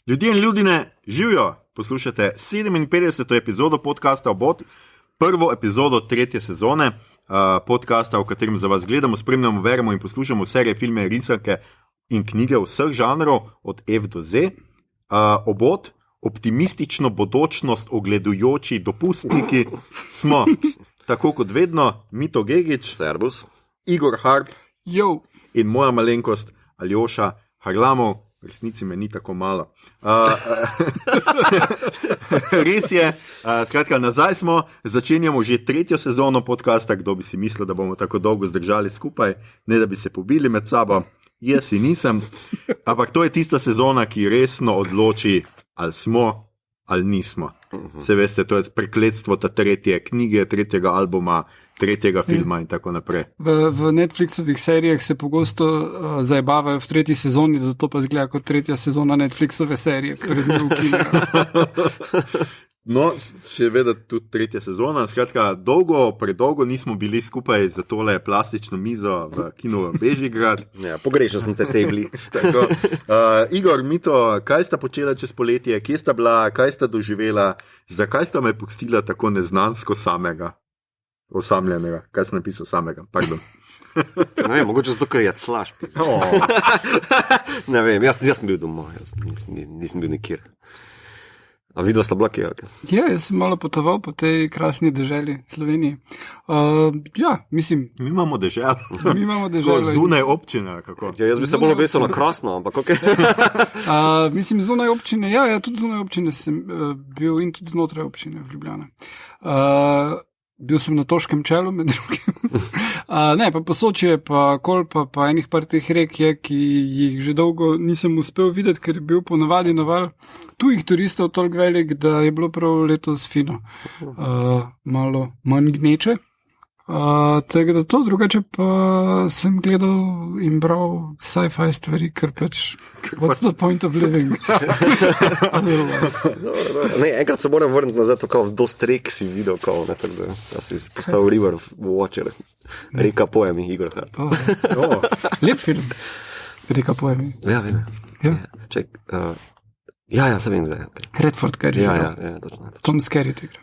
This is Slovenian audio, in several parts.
Ljudje in ljudine, živijo! Poslušate 57. epizodo podcasta Obot, prvo epizodo 3. sezone podcasta, v katerem za vas gledamo, spremljamo, beremo in poslušamo serije, filme, risanke in knjige vseh žanrov, od F do Z. Obot, optimistično bodočnost ogledujoči dopustniki smo, tako kot vedno, Mito Gegić, Servus, Igor Harp Yo. In moja malenkost Aljoša Harlamov. V resnici me ni tako malo. Res je, skratka, nazaj smo, začenjamo že 3. sezono podcasta. Kdo bi si mislil, da bomo tako dolgo zdržali skupaj, ne da bi se pobili med sabo. Jaz si nisem, ampak to je tista sezona, ki resno odloči, ali smo ali nismo. Se veste, to je prekletstvo ta 3. knjige, 3. albuma, 3. filma in tako naprej. V Netflixovih serijah se pogosto zajebavajo v 3. sezoni, zato pa zgleda kot 3. sezona Netflixove serije, ker je zelo ukiljajo. No, še vedeti tudi 3. sezona. Skratka, predolgo nismo bili skupaj za tole plastično mizo v kinu Bežigrad. Ja, pogrešal sem te tegli. Tako, Igor, Mito, kaj sta počela čez poletje, kje sta bila, kaj sta doživela, zakaj sta me pustila tako neznansko samega, osamljenega, kaj sem napisal samega, pardon. Ne vem, mogoče zato, ker je slaš. Ne vem, jaz sem bil domov, nisem bil nikjer. A vidva sta bila kjer? Ja, jaz sem malo potoval po tej krasni deželi Sloveniji. Ja, mislim... Mi imamo deželo. Mi imamo deželo. Zunaj občine, kako? Ja, jaz bi se bolj obesil na krasno, ampak ok. Mislim, zunaj občine, ja, tudi zunaj občine sem bil in tudi znotraj občine v Ljubljana. Bil sem na Toškem čelu med drugim. Ne, pa Posočje, pa Kolpa, pa enih par teh rek je, ki jih že dolgo nisem uspel videti, ker je bil ponavadi naval tujih turistov toliko velik, da je bilo prav letos fino. Malo manj gneče. Tako da to, drugače pa sem gledal in bral sci-fi stvari, ker pač what's the point of living? Ne, enkrat se moram vrniti nazaj, tako dost rek si videl, da si postavil River Watcher. Reka pojemi, Igor Hart. Lep film. Reka pojemi. Ja, vem. Ček, ja, se vem zdaj. Okay. Redford Carey. Ja, točno. Tom Skerritt igra.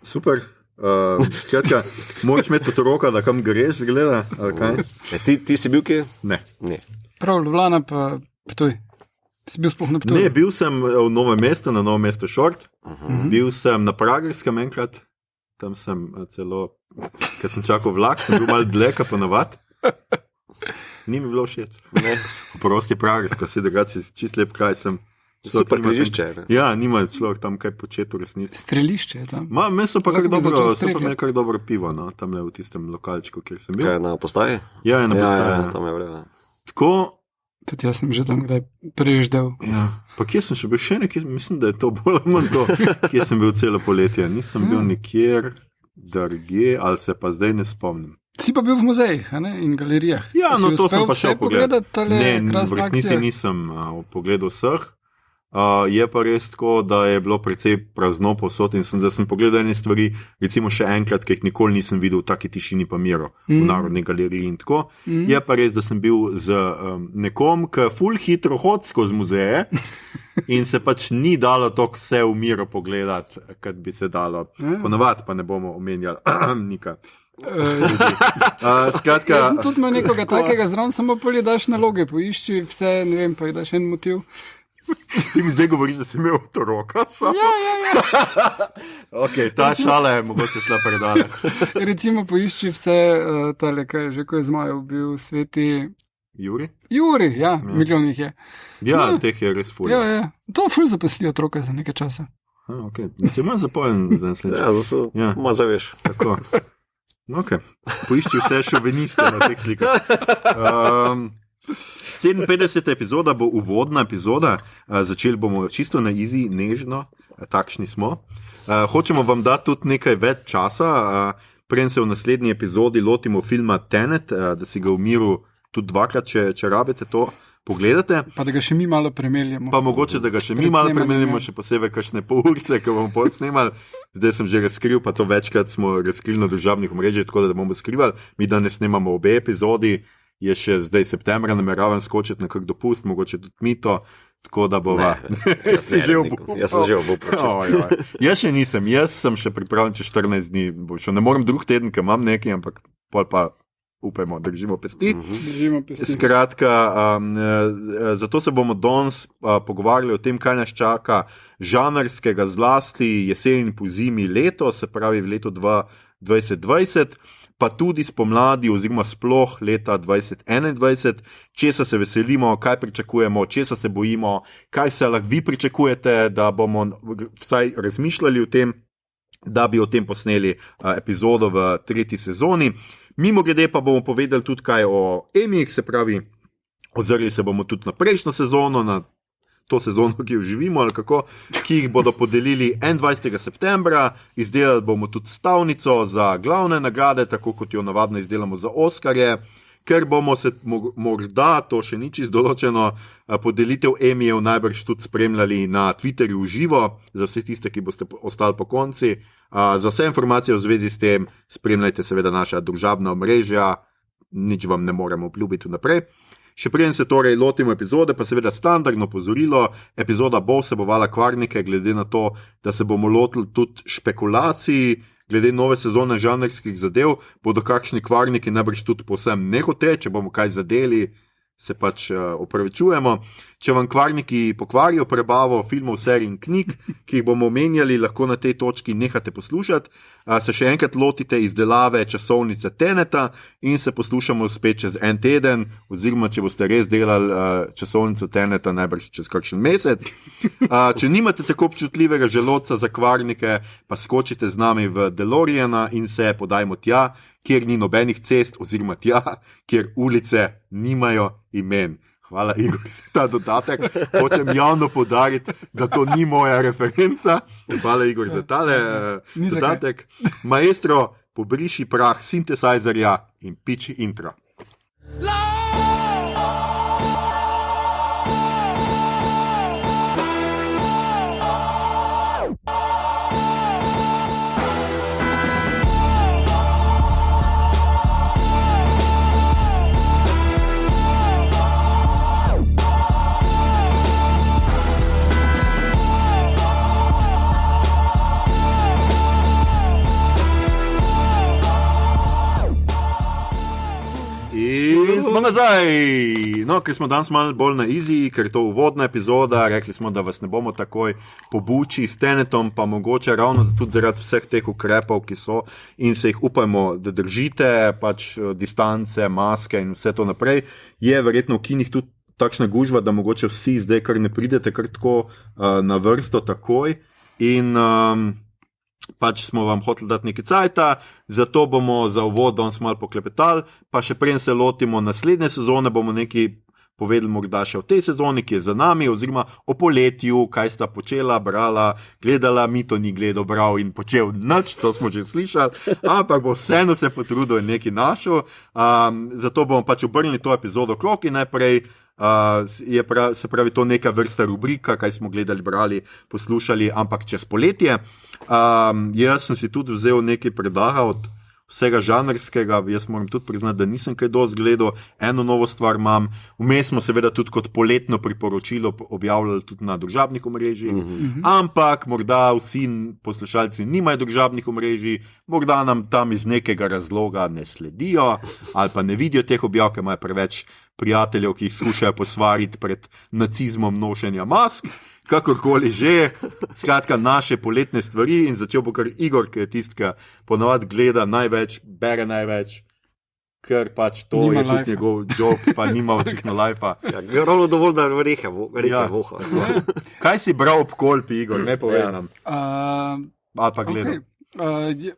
Super. Skratka, moraš imeti otroka, da kam greš, gleda, ali kaj? Ti si bil kje? Ne. Prav, Ljubljana pa Ptuj. Si bil sploh na Ptuju? Ne, bil sem v Novem mestu, na Novem mestu Šort. Bil sem na Pragerskem enkrat. Tam sem celo, ker sem čakal vlak, sem bil malo dlje, kot ponavad. Ni mi bilo všeč. Prosti Pragersko, si drugače čist lep kraj sem. Super križišče. Ja, nima človek tam kaj početi v resnici. Strelišče je tam. Me so pa kar dobro pivo, no, tam le v tistem lokalčku, kjer sem bil. Kaj, na postaji? Ja, na postaji. Ja, tam je vreda. Tako... Tudi jaz sem že tam kdaj preždel. Ja, pa kje sem še bil še nekje, mislim, da je to bolj manj to, kje sem bil celo poletje. Nisem bil nikjer drugje, ali se pa zdaj ne spomnim. Si pa bil v muzejih, a ne, in galerijah. Ja, no, to sem pa šel pogledat. Ne, v resnici nisem pogledal vseh. Je pa res tako, da je bilo precej prazno povsod in da sem pogledal ene stvari, recimo še enkrat, ki jih nikoli nisem videl v taki tišini pa miru v Narodni galeriji in tako. Je pa res, da sem bil z nekom, ki ful hitro hodi skozi muzeje in se pač ni dalo toliko vse v miru pogledati, kot bi se dalo. Ponavad pa ne bomo omenjali nikaj. Skratka, jaz sem tudi imel nekoga takega zraven, samo polje daš naloge, poišči vse, ne vem, pa je daš en motiv. Ti mi zdaj govoriš, da si imel otroka? Ja. Ok, ta šala je mogoče šla predaleč. Recimo poišči vse tale, kaj je že, ko je zmajev bil Sveti... Juri, ja, milijon jih je. Ja, teh je res ful. Ja. To ful zaposli otroka za nekaj časa. Ok, se ima zapojen za naslednji. Ja, zato ma zaveš. Tako. Ok, poišči vse šoviniste na teh slikah. 57. epizoda bo uvodna epizoda, začeli bomo čisto na easy, nežno, takšni smo. Hočemo vam dati tudi nekaj več časa, preden se v naslednji epizodi lotimo filma Tenet, da si ga v miru tudi dvakrat, če rabite to pogledate. Pa da ga še mi malo premeljamo. Pa mogoče, da ga še mi malo premeljamo, še posebej kakšne pol urice, ko bomo posnemali. Zdaj sem že razkril, pa to večkrat smo razkrili na družabnih omrežjih, tako da bomo skrivali. Mi danes snemamo obe epizodi. Je še zdaj septembra, nameravam skočiti na kak dopust, mogoče tudi Mito, tako da bova. Jaz sem že obupal. Jaz še nisem, jaz sem še pripravljen čez 14 dni, še ne morem drug teden, ker imam nekaj, ampak pol pa upajmo, držimo pesti. Skratka, zato se bomo danes pogovarjali o tem, kaj nas čaka žanrskega zlasti jesen in pozimi leto, se pravi v letu 2020, pa tudi spomladi oziroma sploh leta 2021, česa se veselimo, kaj pričakujemo, česa se bojimo, kaj se lahko vi pričakujete, da bomo vsaj razmišljali o tem, da bi o tem posneli epizodo v 3. sezoni. Mimo grede pa bomo povedali tudi kaj o Emijih, se pravi, ozrli se bomo tudi na prejšnjo sezono, na to sezono, ki jo živimo, ali kako, ki jih bodo podelili 21. septembra, izdelali bomo tudi stavnico za glavne nagrade, tako kot jo navadno izdelamo za Oskarje, ker bomo se morda, to še ni čisto določeno, podelitev Emijev najbrž tudi spremljali na Twitterju v živo, za vse tiste, ki boste ostali po konci. Za vse informacije v zvezi s tem spremljajte seveda naša družabna omrežja, nič vam ne moremo obljubiti naprej. Še preden se torej lotimo epizode, pa seveda standardno opozorilo, epizoda bo vsebovala kvarnike, glede na to, da se bomo lotili tudi špekulacij, glede nove sezone žanrskih zadev, bodo kakšni kvarniki najbrž tudi povsem nehote, če bomo kaj zadeli, se pač opravičujemo. Če vam kvarniki pokvarijo prebavo filmov, serij in knjig, ki jih bomo omenjali, lahko na tej točki nehate poslušati, se še enkrat lotite izdelave časovnice Teneta in se poslušamo spet čez en teden, oziroma če boste res delali časovnico Teneta najbrž čez kakšen mesec. Če nimate tako občutljivega želodca za kvarnike, pa skočite z nami v DeLoreana in se podajmo tja, kjer ni nobenih cest, oziroma tja, kjer ulice nimajo imen. Hvala, Igor, za ta dodatek. Hočem javno podariti, da to ni moja referenca. Hvala, Igor, za tale dodatek. Maestro, pobriši prah sintesajzerja in piči intro. Smo nazaj, no, ker smo danes malo bolj na easy, ker je to uvodna epizoda, rekli smo, da vas ne bomo takoj pobuči s Tenetom, pa mogoče ravno tudi zaradi vseh teh ukrepov, ki so in se jih upajmo, da držite, pač distance, maske in vse to naprej, je verjetno v kinih tudi takšna gužva, da mogoče vsi zdaj kar ne pridete kar tako na vrsto takoj in pač smo vam hoteli dati nekaj cajta, zato bomo za uvod danes malo poklepetali, pa še preden se lotimo naslednje sezone, bomo nekaj povedali morda še o tej sezoni, ki je za nami, oziroma o poletju, kaj sta počela, brala, gledala, mi to ni gledal, bral in počel nič, to smo že slišali, ampak bo vseeno se potrudil in nekaj našel, zato bomo pač obrnili to epizodo krog in najprej se pravi to neka vrsta rubrika, kaj smo gledali, brali, poslušali, ampak čez poletje. Jaz sem si tudi vzel nekaj predaha od vsega žanrskega, jaz moram tudi priznati, da nisem kaj dosti gledal, eno novo stvar imam, vmes smo seveda tudi kot poletno priporočilo objavljali tudi na družabnih omrežjih, ampak morda vsi poslušalci nimajo družabnih omrežij, morda nam tam iz nekega razloga ne sledijo, ali pa ne vidijo teh objav, ker imajo preveč prijateljev, ki jih skušajo posvariti pred nacizmom nošenja mask, kakorkoli že, skratka naše poletne stvari in začel bo kar Igor, ki je tisti, ki ponavadi gleda največ, bere največ, ker pač to nima je tudi life. Njegov job, pa nima očitno lajfa. Ja, ravno dovolj, da rehe voha. Kaj si bral ob kolpi, Igor, ne povej nam. Ali pa gledal. Okay.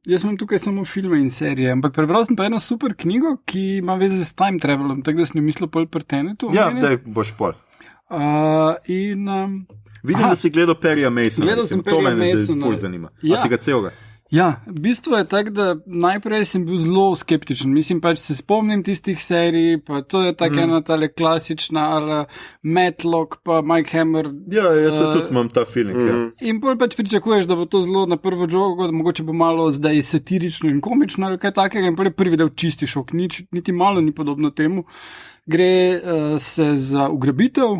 Jaz imam tukaj samo filme in serije, ampak prebral sem pa eno super knjigo, ki ima veze s time travelom, tako da sem jo mislil pol pri Tenetu. Ja, daj boš pol. Vidim, da si gledal Perryja Masona. Gledal sem Perryja Masona. To me zdaj zanima. Ja. A si ga celega? Ja, v bistvu je tako, da najprej sem bil zelo skeptičen. Mislim pač, se spomnim tistih serij, pa to je tako ena tale klasična, ali Matlock, pa Mike Hammer. Ja, jaz tudi imam ta feeling. Ja. In pol pač pričakuješ, da bo to zelo na prvo žogo, da mogoče bo malo zdaj satirično in komično ali kaj takega, in pol je prvi del čisti šok, niti malo ni podobno temu. Gre se za ugrabitev.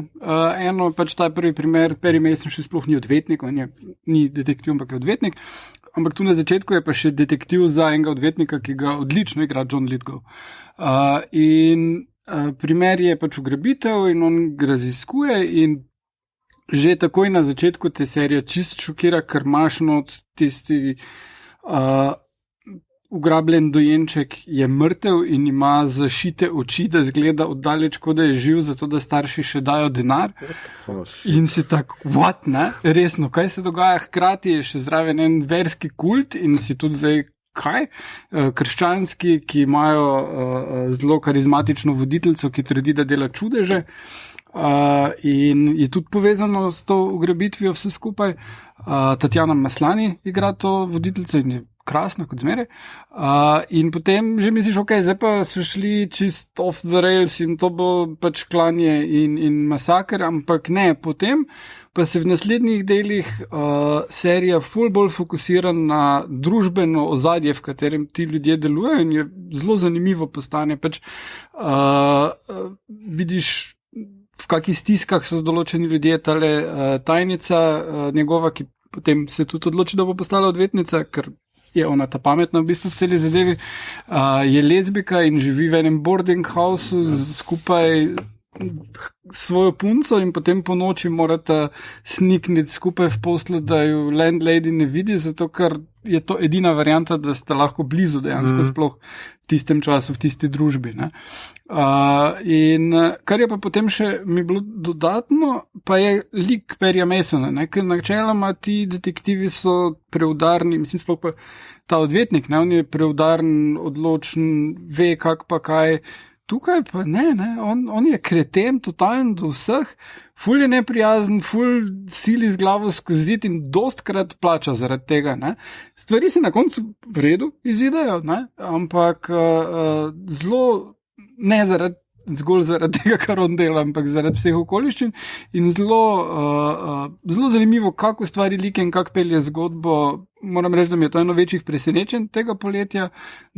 Eno pač ta prvi primer, Perry Mason še sploh ni odvetnik, on ni detektiv, ampak je odvetnik. Ampak tu na začetku je pa še detektiv za enega odvetnika, ki ga odlično igra John Lithgow. Primer je pač ugrabitev in on ga raziskuje in že takoj na začetku te serije čist šokira, ker imaš not tisti ugrabljen dojenček je mrtev in ima zašite oči, da zgleda oddaleč, kot da je živ, zato da starši še dajo denar. In si tak, what, ne? Resno, kaj se dogaja? Hkrati je še zraven en verski kult in si tudi zdaj, kaj? Krščanski, ki imajo zelo karizmatično voditeljico, ki trdi, da dela čudeže. In je tudi povezano s to ugrabitvijo vse skupaj. Tatjana Maslani igra to voditeljico in je krasna kot zmeraj. In potem že misliš, ok, zdaj pa so šli čist off the rails in to bo pač klanje in masaker, ampak ne, potem pa se v naslednjih delih serija ful bolj fokusira na družbeno ozadje, v katerem ti ljudje delujejo in je zelo zanimivo postane. Pač vidiš, v kakih stiskah so določeni ljudje, tale tajnica njegova, ki potem se tudi odloči, da bo postala odvetnica, ker je ona ta pametna v bistvu v celi zadevi, je lezbika in živi v enem boarding houseu skupaj svojo punco in potem po noči morata snikniti skupaj v poslu, da ju landlady ne vidi, zato ker je to edina varianta, da sta lahko blizu dejansko sploh v tistem času, v tisti družbi. Ne? In kar je pa potem še mi bilo dodatno, pa je lik Perryja Masona, ne? Ker načeloma ti detektivi so preudarni, mislim sploh pa ta odvetnik, ne? On je preudaren, odločen, ve kak pa kaj. Tukaj pa ne, on je kreten, totalen do vseh, ful je neprijazen, ful sili z glavo skozi in dostkrat plača zaradi tega. Ne. Stvari se na koncu v redu izidejo, ne, ampak zelo ne zgolj zaradi tega, kar on dela, ampak zaradi vseh okoliščin in zelo zanimivo, kako stvari like in kako pelje zgodbo. Moram reči, da mi je to eno večjih presenečenj tega poletja,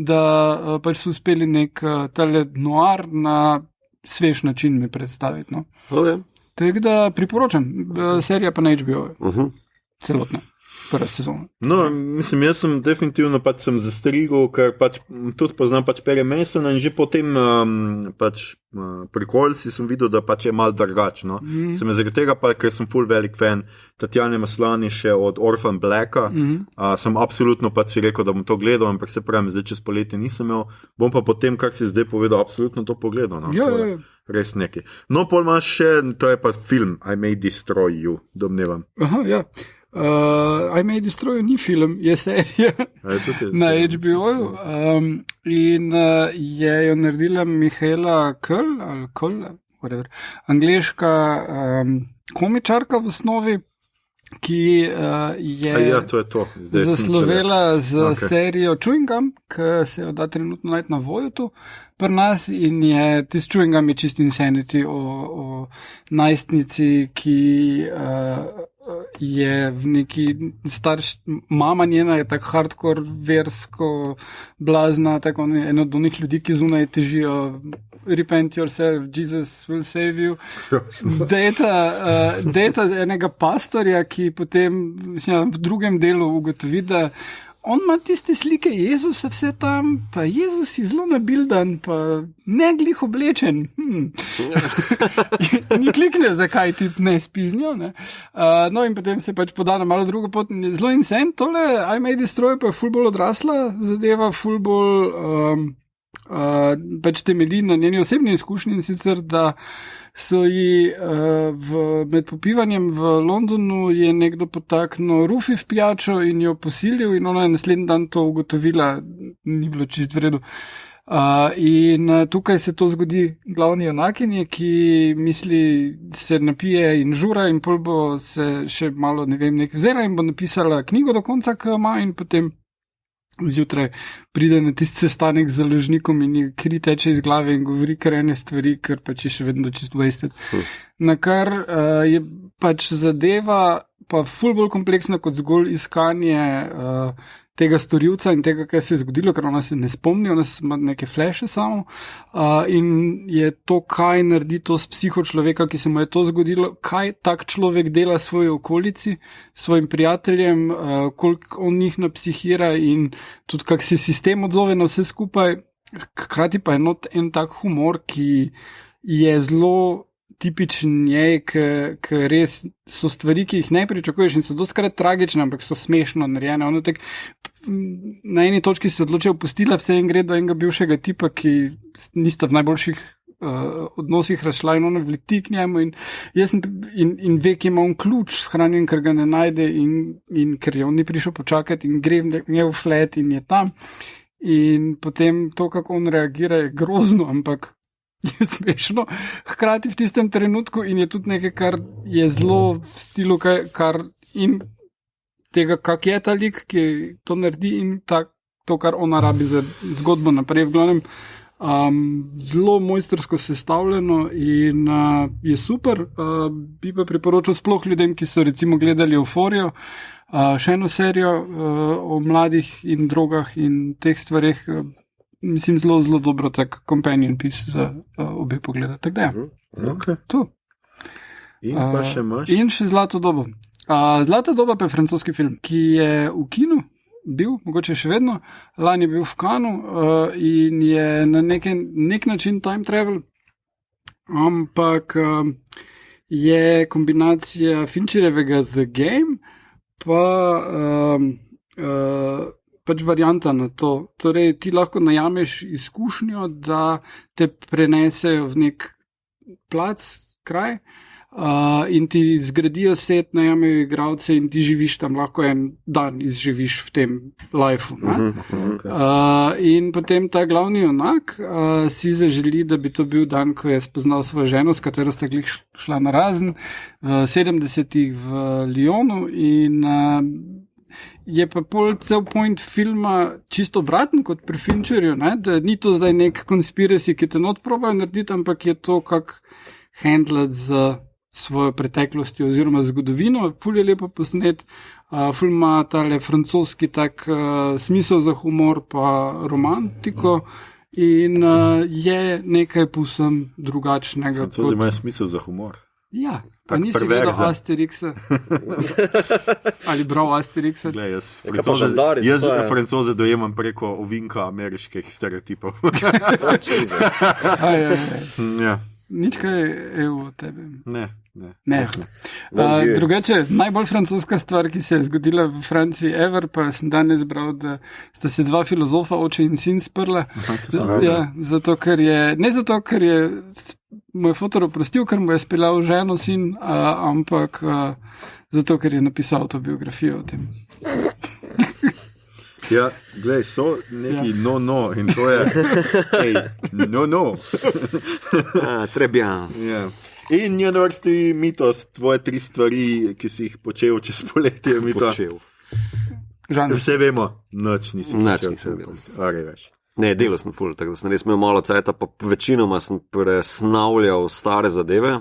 da pač so uspeli nek tale noir na svež način mi predstaviti. No. Okay. Tako da priporočam, serija pa na HBO, celotna. Prva sezona. No, mislim, jaz sem definitivno pač sem zastrigel, ker pač tudi poznam pač Perry Masona in že potem pri Kolsi sem videl, da pač je malo drugačno. Se me zaradi tega pa, ker sem full velik fan Tatjane Maslani še od Orphan Blacka, sem absolutno pač si rekel, da bom to gledal, ampak se pravim, zdaj čez poletje nisem imel, bom pa potem, kar si zdaj povedal, absolutno to pogledal. No? Jo. Res nekaj. No, pol imaš še, to je pa film I May Destroy You, domnevam. Aha, ja. I May Destroy You ni film, je serija na HBO in je jo naredila Mihaela Coel, angleška komičarka v osnovi, ki je zaslovela z serijo Chewing Gum, ki se jo da trenutno najti na Voyotu pri nas in je tisti Chewing Gum je čist insanity o najstnici, ki je v neki mama njena je tako hardcore versko blazna, tako eno od onih ljudi, ki zunaj težijo repent yourself, Jesus will save you. Data enega pastorja, ki potem v drugem delu ugotovi, da on ima tiste slike Jezusa vse tam, pa Jezus je zelo nabildan, pa ne glih oblečen. Ni klikne, zakaj ti ne spi z njo. Ne? No in potem se pač poda na malo drugo pot. Zelo insane, tole I May Destroy pa je ful bolj odrasla zadeva, ful bolj pač temelji na njeni osebni izkušnji in sicer, da so ji med popivanjem v Londonu je nekdo potaknil rufi v pijačo in jo posilil in ona je naslednji dan to ugotovila, ni bilo čist v redu. In tukaj se to zgodi glavni junakinji, ki misli, se napije in žura in pol bo se še malo, ne vem, nekaj vzela in bo napisala knjigo do konca, ki ima in potem zjutraj pride na tisti sestanek z založnikom in ji kri teče iz glave in govori kar ene stvari, ker pač je še vedno čisto wasted. Na kar je pač zadeva pa ful bolj kompleksna kot zgolj iskanje tega storilca in tega, kaj se je zgodilo, ker ona se ne spomni, ona ima neke fleše samo in je to, kaj naredi to s psiho človeka, ki se mu je to zgodilo, kaj tak človek dela svoji okolici, svojim prijateljem, koliko on njih napsihira in tudi kak se sistem odzove na vse skupaj. Hkrati pa je en tak humor, ki je zelo tipičen njej, ker res so stvari, ki jih ne pričakuješ in so dostkrat tragične, ampak so smešno narejene. Ona tak na eni točki se odločila pustila vse in gre do enega bivšega tipa, ki nista v najboljših odnosih razšla in ona vleti k njemu in ve, ki ima on ključ shranjen, ker ga ne najde in ker je on ni prišel počakati in gre v njegov flat in je tam. In potem to, kako on reagira, je grozno, ampak je smešno, hkrati v tistem trenutku in je tudi nekaj, kar je zelo v stilu, kar in tega, kak je ta lik, ki to naredi in to, kar ona rabi za zgodbo naprej. V glavnem, zelo mojstrsko sestavljeno in je super. Bi pa priporočal sploh ljudem, ki so recimo gledali Euforijo, še eno serijo o mladih in drogah in teh stvareh. Mislim, zelo dobro tak companion piece za obe pogleda. Tako da je. Okay. Tu. In pa še imaš? In še Zlato dobo. Zlata doba pa je francoski film, ki je v kinu bil, mogoče še vedno, lani je bil v Cannu in je na nek način time travel, ampak je kombinacija Fincherjevega The Game pa pač varianta na to. Torej, ti lahko najameš izkušnjo, da te prenesejo v nek plac, kraj, in ti zgradijo set, najamejo igralce in ti živiš tam, lahko en dan izživiš v tem lifeu. In potem ta glavni junak si zaželi, da bi to bil dan, ko je spoznal svojo ženo, s katero sta glih šla na razen v 70-ih v Lyonu in je pa cel point filma čisto obraten kot pri Fincherju, da ni to zdaj nek conspiracy, ki te not probajo narediti, ampak je to, kak handlati z svojo preteklostjo oziroma zgodovino. Ful je lepo posnet, ful ima tale francoski tak smisel za humor pa romantiko in je nekaj povsem drugačnega. Francozi imajo smisel za humor. Ja, pa nisi gledal Asterixa ali bral Asterixa. Glej, jaz Francoze dojemam preko ovinka ameriških stereotipov. Ja. Nič kaj je v tebe. Ne. Drugače, najbolj francoska stvar, ki se je zgodila v Franciji ever, pa sem danes bral, da sta se dva filozofa, oče in sin, sprla. Zato, ker je moj fotor oprostil, ker mu je speljal ženo sin, ampak zato, ker je napisal autobiografijo o tem. Ja, glej, so neki no, in to je no. Trebja. Ja. In njen vrsti mitos, tvoje 3 stvari, ki si jih počel čez poletje. Počel. Vse vemo, nič nisem delal. Ne, delal sem ful, tako da sem res imel malo cajta, pa večinoma sem presnavljal stare zadeve.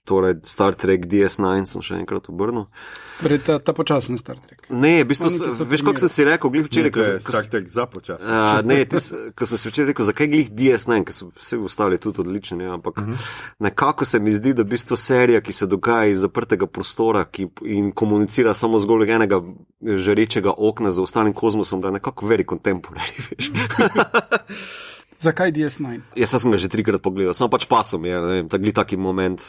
Torej, Star Trek DS9 sem še enkrat obrnil. Torej, ta počasen Star Trek. Ne, v bistvu, veš, kako sem si rekel, glih včeraj, Star Trek za počasen. Ko sem si včeraj rekel, zakaj glih DS9, ker so vsi ostali tudi odlični, ampak nekako se mi zdi, da v bistvu serija, ki se dogaja iz zaprtega prostora in komunicira samo zgolj enega žarečega okna za ostalim kozmosom, da je nekako very contemporary, veš. Zakaj DS9? Jaz sem ga že 3-krat pogledal, samo pač pasom je, taki moment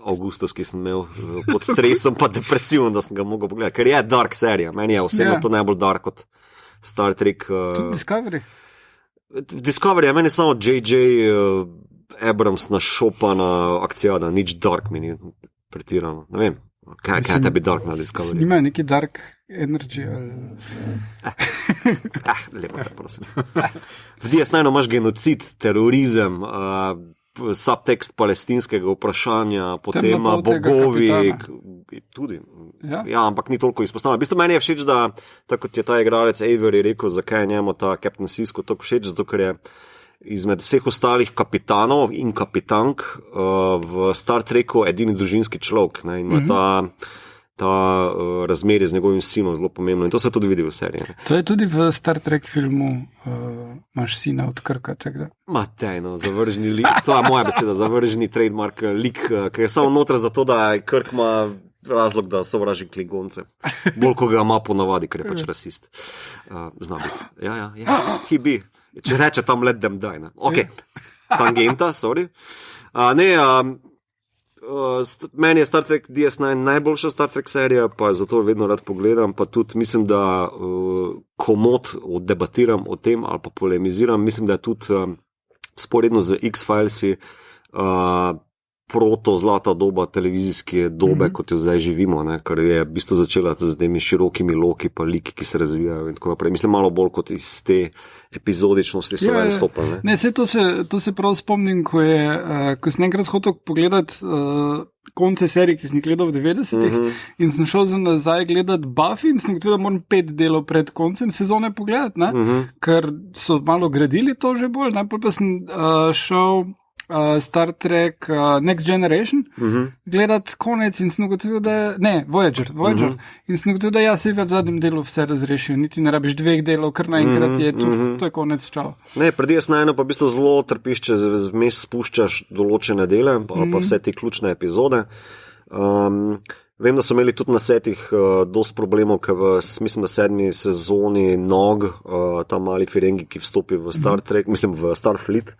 avgustovski sem imel pod stresom pa depresivom, da sem ga mogel pogledati, ker je dark serija, meni je vseeno to najbolj dark kot Star Trek. Tudi Discovery? Discovery je meni samo J.J. Abrams našopana akcijada, nič dark mi ni pretirano, ne vem. Kaj je tebi dark na Discovery? Nima neki dark energy ali... lepo te prosim. V DS9 imaš genocid, terorizem, subtekst palestinskega vprašanja, potem bogovi, tudi. Ja, ampak ni toliko izpostavljeno. V bistvu meni je všeč, da, tako kot je ta igralec Avery rekel, zakaj je njemu ta Captain Sisko toliko všeč, zato ker je izmed vseh ostalih kapitanov in kapitank v Star Treku edini družinski človek. In ima ta ta razmerje z njegovim sinom zelo pomembno in to se tudi vidi v seriji. To je tudi v Star Trek filmu, imaš sina od Krka. Matejno, zavržni lik, to je moja beseda, zavržni trademark lik, ki je samo noter zato, da Krk ima razlog, da sovraži Klingonce. Bolj, ko ga ima ponavadi, ker je pač rasist. Zna biti. Ja, hibi. Če reče tam let them die. Ok, tangenta, sorry. Meni je Star Trek DS9 najboljša Star Trek serija, pa zato vedno rad pogledam, pa tudi mislim, da komod debatiram o tem ali pa polemiziram, mislim, da je tudi sporedno z X-Filesi proto zlata doba televizijske dobe, kot jo zdaj živimo, ne, kar je v bistvu začela z temi širokimi loki pa liki, ki se razvijajo in tako naprej. Mislim, malo bolj kot iz te epizodičnosti so ven stopili. Ne, to se prav spomnim, ko sem enkrat hotel pogledati konce serij, ki sem jih gledal v 90-ih in sem šel za nazaj gledati Buffy in sem gotovil, da moram 5 delov pred koncem sezone pogledati, ker so malo gradili to že bolj. Najprej pa sem šel Star Trek Next Generation gledati konec in sem ugotovil, da Voyager in sem ugotovil, da se je v zadnjem delu vse razrešil, niti ne rabiš 2 delov, kar naenkrat je to je konec, čao. Ne, pri DS9 pa v bistvu zelo trpiš, če vmes spuščaš določene dele, pa vse te ključne epizode. Vem, da so imeli tudi na setih dosti problemov, ker mislim, da 7. sezoni Nog, ta mali Ferengi, ki vstopi v Star Trek, mislim v Starfleet,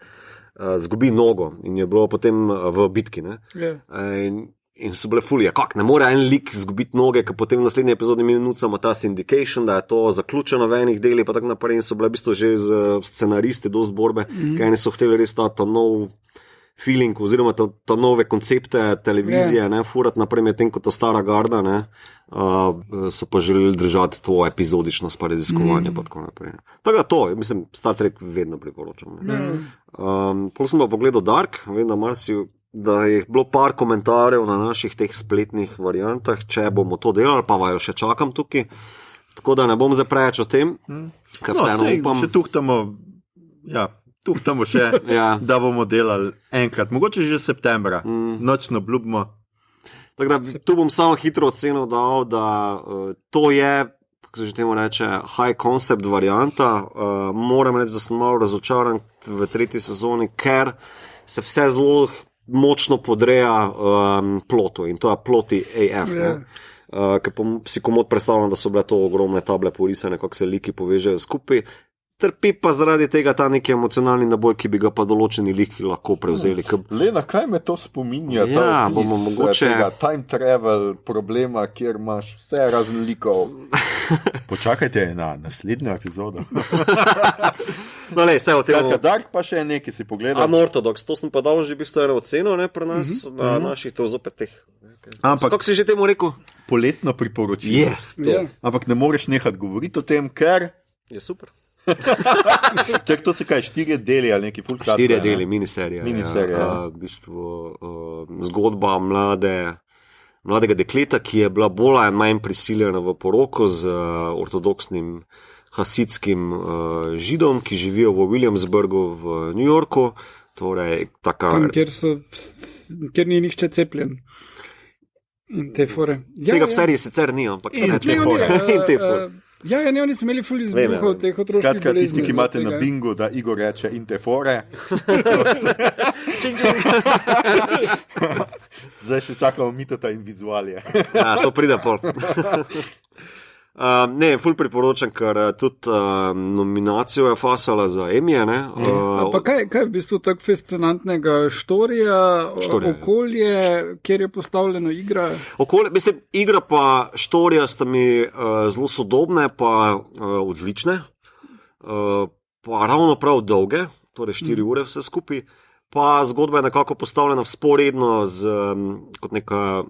zgubi nogo in je bilo potem v bitki. In so bile fulje, ne more en lik zgubiti noge, ker potem v naslednji epizodi minuta ima ta syndication, da je to zaključeno v enih delih, pa tako naprej in so bile v bistvu že z scenaristi dosti borbe, ker eni so hteli res ta nov feeling oziroma ta nove koncepte televizije, furati naprej med tem kot ta stara garda, so pa želeli držati to epizodičnost pa raziskovanje pa tako naprej. Tako da to, mislim, Star Trek vedno priporočam. Potem sem pa pogledal Dark, vem, da je bilo par komentarjev na naših teh spletnih variantah, če bomo to delali, pa vajo še čakam tukaj, tako da ne bom zdaj preveč o tem, ker vseeno upam. Se tuhtamo še, da bomo delali enkrat, mogoče že septembra, nočno obljubimo. Tako da tu bom samo hitro oceno dal, da to je, kako se že temu reče, high concept varianta. Moram reči, da sem malo razočaran v 3. sezoni, ker se vse zelo močno podreja plotu in to je ploti AF. Ker si komod predstavljam, da so bile to ogromne table porisane, kako se liki povežejo skupaj. Trpi pa zaradi tega ta neki emocionalni naboj, ki bi ga pa določeni liki lahko prevzeli. Lena, kaj me to spominja? Ja, bomo mogoče time travel problema, kjer imaš vse raznolikov. Počakajte na naslednjo epizodo. No, le, vse o tem. Dark pa še nekaj si pogledal. Unorthodox, to sem pa dal že v bistvu eno oceno, pri nas, na naših to zopet teh. Kako si že temu rekel? Poletno priporočilo. Ampak ne moreš nehati govoriti o tem, ker je super. Čak, to se kaj, 4 deli ali neki full kratke? 4 deli, miniserija. V bistvu zgodba mladega dekleta, ki je bila bolj ali manj prisiljena v poroko z ortodoksnim hasidskim židom, ki živijo v Williamsburgu v New Yorku. Torej, tam, kjer ni nihče cepljen. In te fore. Tega v seriji sicer ni, ampak in te fore. Oni so imeli ful izbruhov teh otroških bolezni. Skratka, tisti, ki imate na bingu, da Igor reče in te fore. Zdaj še čakamo mitota in vizualije. To pride pol. Ne, ful priporočam, ker tudi nominacijo je fasala za Emmy, ne? Pa kaj je v bistvu tako fascinantnega štorija, okolje, kjer je postavljeno igra? Mislim, igra pa štorija sta mi zelo sodobne, pa odlične, pa ravno prav dolge, torej 4 ure vse skupaj, pa zgodba je nekako postavljena vzporedno kot neka.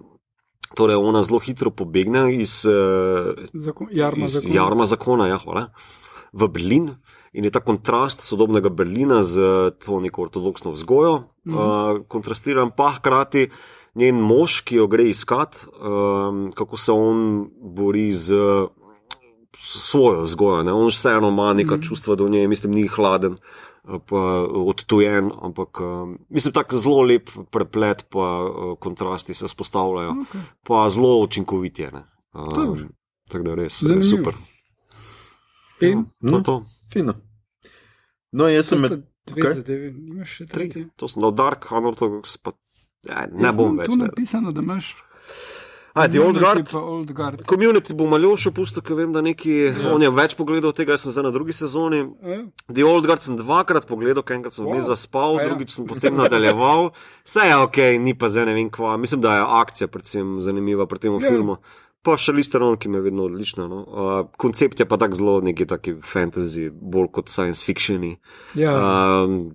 Torej, ona zelo hitro pobegne iz jarma zakona v Berlin in je ta kontrast sodobnega Berlina z to neko ortodoksno vzgojo kontrastiran, pa hkrati njen mož, ki jo gre iskat, kako se on bori z svojo vzgojo. On vseeno ima neka čustva do nje, mislim, ni hladen. odtujen, ampak mislim, tako zelo lep preplet, pa kontrasti se spostavljajo, pa zelo učinkovit je. Tako da res super. In? To. Fino. No, jaz sem Dve zadevi, imaš še tretji? To sem dal Dark, Unorthodox, pa ne bom več. Tu napisano, da imaš The Old Guard. Guard. Community bom Aljošo pustil, ker vem, da on je več pogledal tega, jaz sem zdaj na drugi sezoni. The Old Guard sem 2-krat pogledal, enkrat sem vmes zaspal, drugič sem potem nadaljeval. Vse je okej, ni pa zdaj ne vem kva. Mislim, da je akcija predvsem zanimiva pri tem filmu. Pa še Listeron, ki mi je vedno odlična. No? Koncept je pa tak zelo neki taki fantasy, bolj kot science fictioni.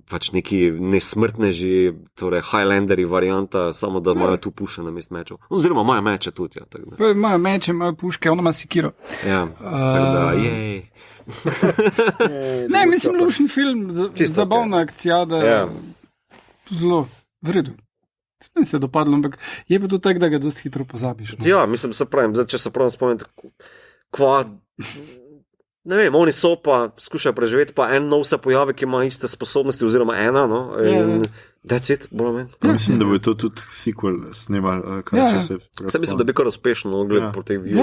Pač neki nesmrtneži, torej Highlanderi varianta, samo da imajo tu puše na mest mečev. Oziroma imajo meče tudi. Imajo meče, imajo puške, ona ima sekiro. Tako da, jej. Ne, mislim, lušen film, zabavna akcija, da je zelo vredu. Mi se je dopadlo, ampak je pa to tak, da ga dosti hitro pozabiš. No? Ja, mislim, se pravim, zdaj, če se pravim spomniti, ne vem, oni so pa skušajo preživeti, pa en nov se pojavi, ki ima iste sposobnosti, oziroma ena, no, in that's it, bolj meni. Mislim, da bo to tudi sequel snimal, Se mislim, da bi kar uspešno gled po tej view.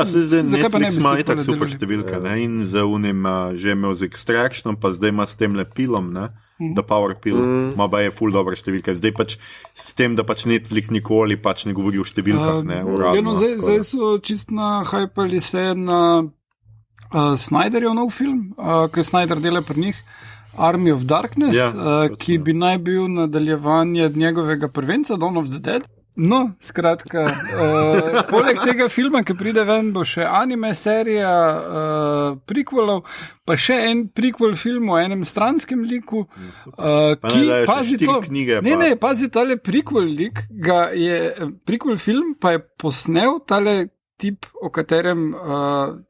Se zdaj Netflix ima itak super številka, ne, in za unim že imel z Extraction, pa zdaj ima s tem lepilom, ne. The Power Pill, ima pa je ful dobra številka. Zdaj pač s tem, da pač Netflix nikoli pač ne govori o številkah, ne, uradno. Zdaj so čist na hypali se na Snyderjev nov film, ki Snyder dela pri njih, Army of Darkness, ki bi naj bil nadaljevanje njegovega prvenca, Dawn of the Dead. No, skratka, poleg tega filma, ki pride ven, bo še anime serija prequelov, pa še en prequel film o enem stranskem liku, ki, pazi to, pazi, tale prequel lik, prequel film pa je posnel tale tip, o katerem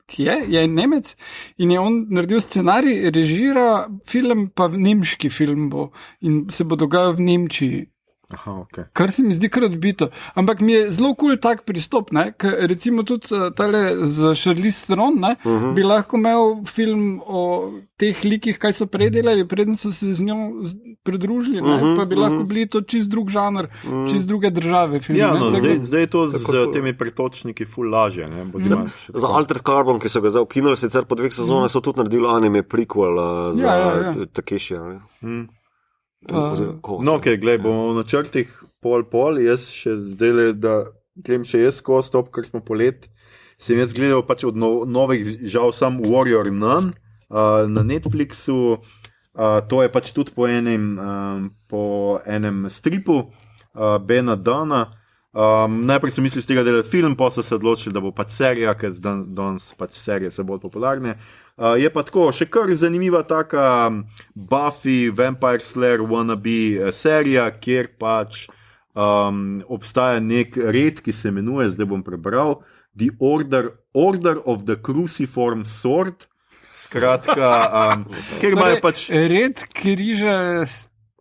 je Nemec in je on naredil scenarij, režira film, pa nemški film bo in se bo dogajal v Nemčiji. Aha, okay. Kar se mi zdi kar odbito. Ampak mi je zelo cool tak pristop, ne? Ker recimo tudi tale z Charlize Theron, ne? Bi lahko imel film o teh likih, kaj so predelali, preden so se z njo pridružili, ne? Pa bi lahko bili to čist drug žanr, čist druge države. Film, ja, no, zdaj je to z temi pretočniki ful lažje. Ne? Za Altered Carbon, ki so ga zdaj ukinuli, sicer po 2 sezonah so tudi naredili anime prequel za Takeshija. No, ok, glej, bomo v načrtih pol, jaz še zdaj, da gledam še jaz Kostop, ker smo polet, sem jaz gledal pač od novih, žal sam Warrior Nun na Netflixu, to je pač tudi po enem stripu Bena Dunna. Najprej sem mislil z tega delati film, pa so se odločili, da bo pač serija, ker danes pač serije so bolj popularne. Je pa tako, še kar zanimiva taka Buffy, Vampire Slayer, wannabe serija, kjer pač obstaja nek red, ki se imenuje, zdaj bom prebral, The Order of the Cruciform Sword. Skratka, kjer imajo pač red križa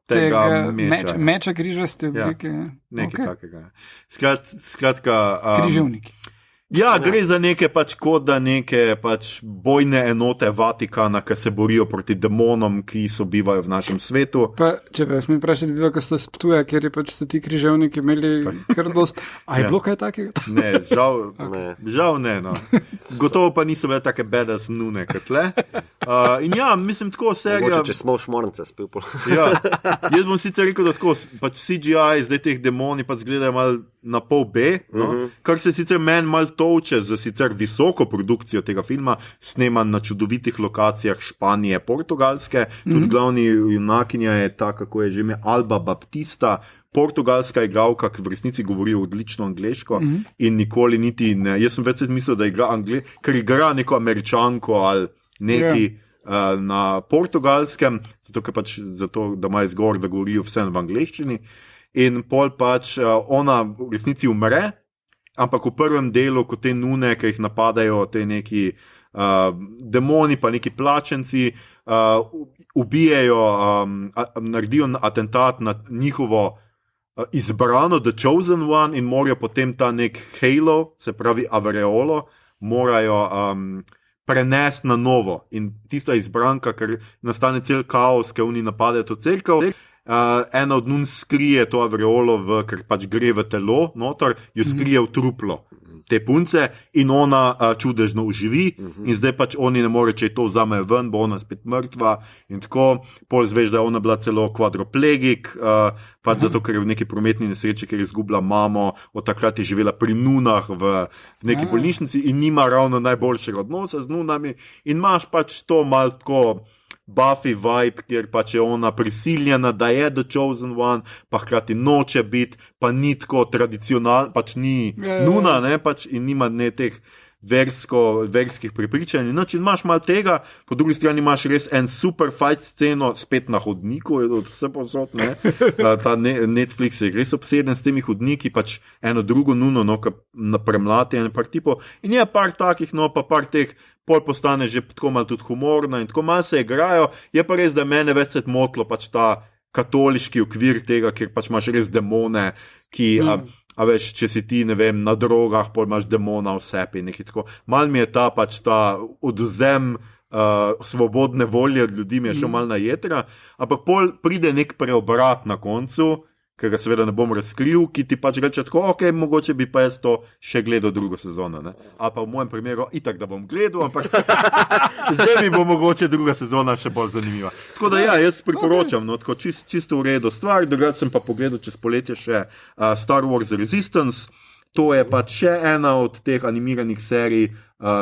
tega meča križaste oblike. Nekaj takega. Skratka, križevniki. Ja, gre za neke pač kot da neke pač bojne enote Vatikana, ki se borijo proti demonom, ki sobivajo v našem svetu. Pa, če pa jaz mi vprašati, videl, ko ste sptuje, ker je pač so ti križevniki imeli kar dost. A je bilo kaj takega? Ne, žal ne, no. Gotovo pa niso bile take badass nune, kot tle. In ja, mislim, tako serija... Mogoče, če smo v šmornice spil. Ja, jaz bom sicer rekel, da tako, pač CGI, zdaj teh demoni pač gledajo malo na pol B, no? Kar se sicer meni malo toče za sicer visoko produkcijo tega filma, sneman na čudovitih lokacijah Španije, Portugalske, tudi glavni junakinja je ta, kako je že ime, Alba Baptista, portugalska igralka, ki v resnici govori odlično angleško in nikoli niti ne, jaz sem več mislil, da igra ker igra neko Američanko ali neki na portugalskem, zato da ima izgovor, da govorijo vse v angleščini. In pol pač ona v resnici umre, ampak v prvem delu, ko te nune, ki jih napadajo, te neki demoni, pa neki plačenci, ubijajo, naredijo atentat na njihovo izbrano, The Chosen One, in morajo potem ta nek halo, se pravi avreolo, morajo prenesti na novo. In tista izbranka, ker nastane cel kaos, ker oni napadejo to cerkev. Ena od nun skrije to avreolo, ker pač gre v telo noter, jo skrije v truplo te punce in ona čudežno uživi in zdaj pač oni ne more, če to vzame ven, bo ona spet mrtva in tako. Pol zveš, da je ona bila celo kvadroplegik, pač zato, ker je v neki prometni nesreči, ker je izgubila mamo, od takrat je živela pri nunah v neki bolnišnici in nima ravno najboljšega odnosa z nunami in imaš pač to malo tako Buffy vibe, kjer pač je ona prisiljena, da je The Chosen One, pa hkrati noče biti, pa ni tako tradicionalno, pač ni nuna, ne, pač in nima ne teh verskih prepričanj. In imaš malo tega, po drugi strani imaš res en super fight sceno, spet na hodniku, vse posod, ne. Ta Netflix je res obseden s temi hodniki, pač eno drugo nuno, no, na premlati en par tipov. In je par takih, no, pa par teh, pol postane že tako malo tudi humorna in tako malo se igrajo. Je pa res, da mene več se motlo pač ta katoliški okvir tega, kjer pač imaš res demone, ki... A veš, če si ti, ne vem, na drogah, pol imaš demona v sebi, nekaj tako. Mal mi je ta odvzem svobodne volje od ljudi, mi je šel mal na jetra, ampak pol pride nek preobrat na koncu, ker ga seveda ne bom razkril, ki ti pač reče tako, ok, mogoče bi pa jaz to še gledal drugo sezono, ne. A pa v mojem primeru itak, da bom gledal, ampak zdaj mi bo mogoče druga sezona še bolj zanimiva. Tako da ja, jaz priporočam, no, tako čisto v redu stvar, drugače sem pa pogledal čez poletje še Star Wars Resistance. To je pač še ena od teh animiranih serij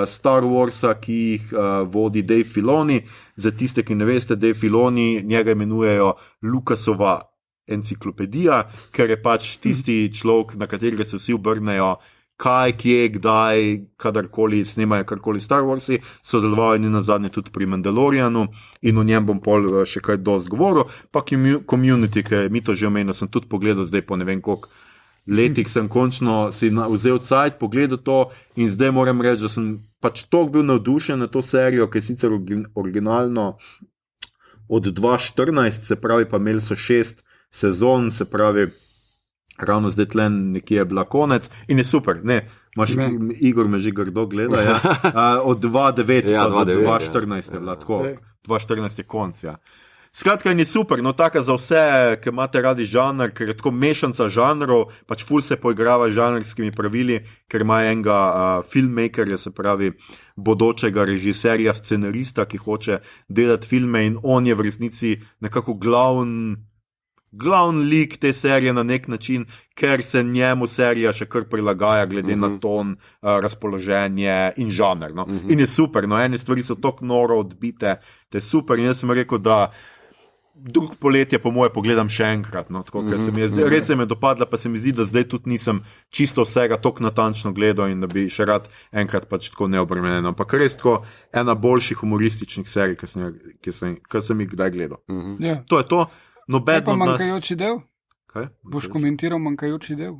Star Warsa, ki jih vodi Dave Filoni. Za tiste, ki ne veste, Dave Filoni, njega imenujejo Lucasova enciklopedija, ker je pač tisti človek, na katerega se vsi obrnejo, kaj, kje, kdaj, kadarkoli snemajo karkoli Star Warsi, sodeloval je nazadnje tudi pri Mandalorianu in o njem bom pol še kaj dosti govoril, pa Community, ker mi to že omenil, sem tudi pogledal zdaj po ne vem koliko letih, sem končno si vzel cajt, pogledal to in zdaj moram reči, da sem pač toliko bil navdušen na to serijo, ki je sicer originalno od 2014, se pravi pa imeli so 6 sezon, se pravi, ravno zdaj tlen nekje je bila konec in je super, ne, Igor me že grdo gleda, ja. Od 2009 pa do 2014 je bila tako, 2014 je konc, ja. Skratka, je super, no taka za vse, ki imate radi žanr, ker je tako mešanca žanrov, pač ful se poigrava žanrskimi pravili, ker ima enega filmmakerja, se pravi, bodočega režiserja, scenarista, ki hoče delati filme in on je v resnici nekako glavni lik te serije na nek način, ker se njemu serija še kar prilagaja glede na ton, razpoloženje in žanr. No. In je super, no, ene stvari so tako noro odbite, te super in jaz sem rekel, da drug poletje po moje pogledam še enkrat, no, tako, ker se mi je zdaj, res se mi je dopadla, pa se mi zdi, da zdaj tudi nisem čisto vsega tako natančno gledal in da bi še rad enkrat pač tako neobremenjeno, ampak res tako ena boljših humorističnih serij, ki sem jih kdaj gledal. To je to. Kaj pa manjkajoči del? Kaj? Boš komentiral manjkajoči del?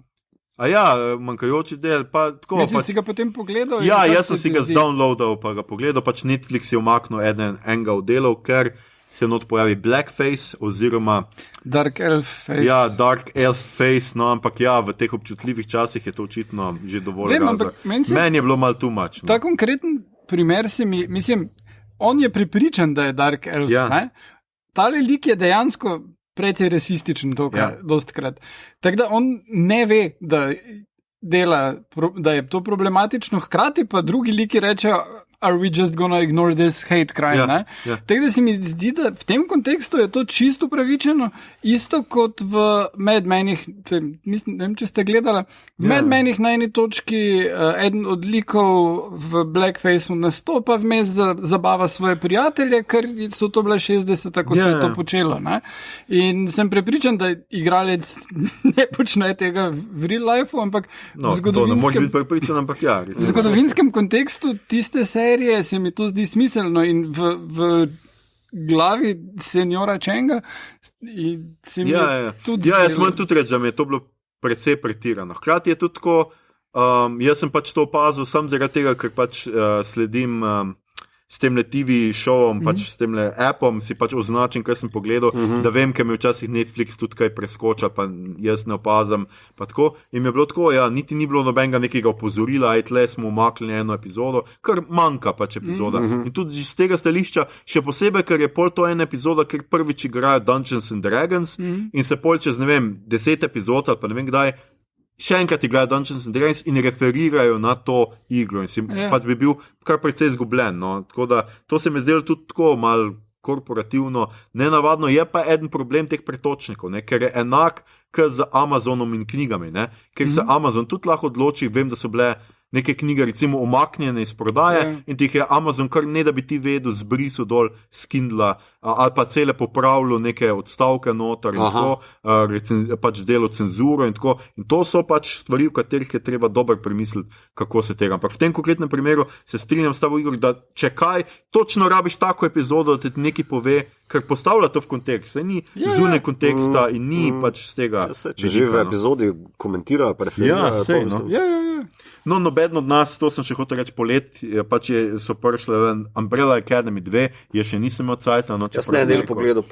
A ja, manjkajoči del, pa tako... Mislim, si ga potem pogledal? Ja, jaz sem si ga zdownloadal, pa ga pogledal, pač Netflix je umaknil enega od delov, ker se not pojavi Blackface, oziroma... Dark Elf Face. Ja, Dark Elf Face, no, ampak ja, v teh občutljivih časih je to očitno že dovolj razlog. Meni je bilo malo too much. No. Ta konkreten primer se mi, mislim, on je prepričan, da je Dark Elf, ne? Tale lik je dejansko precej rasističen dostikrat. Tako da on ne ve, da je to problematično, hkrati pa drugi liki rečejo, are we just gonna ignore this hate crime, ne? Tako da se mi zdi, da v tem kontekstu je to čisto upravičeno, isto kot v Mad Menih, ne vem, če ste gledali, v Mad Menih na eni točki eden od likov v Blackfaceu nastopa vmes zabava svoje prijatelje, ker so to bile 60, tako se je to počelo, ne? In sem prepričan, da igralec ne počne tega v real lifeu, ampak v zgodovinskem kontekstu tiste serije se mi to zdi smiselno in v glavi senjora Čenga se mi tudi jaz moram tudi reči, da mi je to bilo precej pretirano. Hkrati je tudi tako, jaz sem pač to opazil sam zaradi tega, ker pač sledim s tem TV showom, pač s tem appom si pač označim, kaj sem pogledal, da vem, ker mi včasih Netflix tudi kaj preskoča, pa jaz ne opazam. Pa tako. In mi je bilo tako, ja, niti ni bilo nobenega nekega opozorila, aj tle smo umaknili eno epizodo, ker manjka pač epizoda. In tudi z tega stališča, še posebej, ker je pol to ena epizoda, ker prvič igrajo Dungeons and Dragons in se pol čez, ne vem, 10 epizod ali pa ne vem kdaj, še enkrat igrajo Dungeons and Dragons in referirajo na to igro in si pač bi bil kar precej izgubljen. No? Tako da to se mi zdelo tudi tako malo korporativno, nenavadno. Je pa eden problem teh pretočnikov, ne? Ker je enak kot z Amazonom in knjigami, ne? Ker se Amazon tudi lahko odloči, vem, da so bile neke knjige recimo umaknjene iz prodaje in tih je Amazon kar ne da bi ti vedel zbrisal dol s Kindla ali pa cele popravljal neke odstavke noter in tako, pač delo cenzuro in tako. In to so pač stvari, v katerih je treba dobro premisliti, kako se tega. Ampak v tem konkretnem primeru se strinjam s tabo, Igor, da če kaj, točno rabiš tako epizodo, da ti nekaj pove, ker postavlja to v kontekst. Se ni zunaj konteksta in ni pač z tega. Če že v epizodi komentirajo, preferirajo. No, noben od nas, to sem še hotel reči polet, pač so prišle Umbrella Academy 2, je še nisem od sajta. No, jaz ne del pogledal,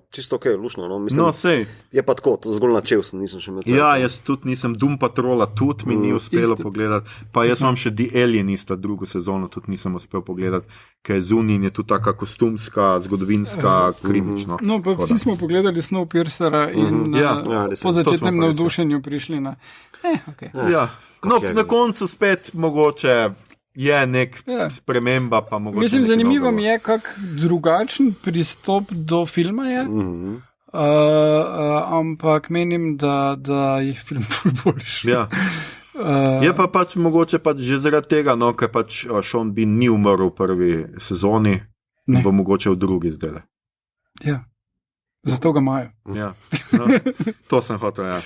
čisto ok, lušno. No, mislim, je pa tako, to zgolj načel sem, nisem še med sajta. Ja, jaz tudi nisem, Doom Patrola tudi mi ni uspelo pogledati, pa jaz imam še The Alienista drugo sezono, tudi nisem uspel pogledati, ker zunaj je tudi taka kostumska, zgodovinska, kritična. No, pa vsi smo pogledali Snowpiercera in po začetnem navdušenju prišli na... Okay. No, na koncu spet mogoče je nek sprememba, pa mogoče... Mislim, zanimivo mi je, kak drugačen pristop do filma je, ampak menim, da je film ful boljši. Ja. Je pa pač mogoče pač že zaradi tega, no, ker pač Sean Bean ni umrl v prvi sezoni, bo mogoče v drugi zdaj. Ja, zato ga imajo. Ja, no, to sem hotel, ja.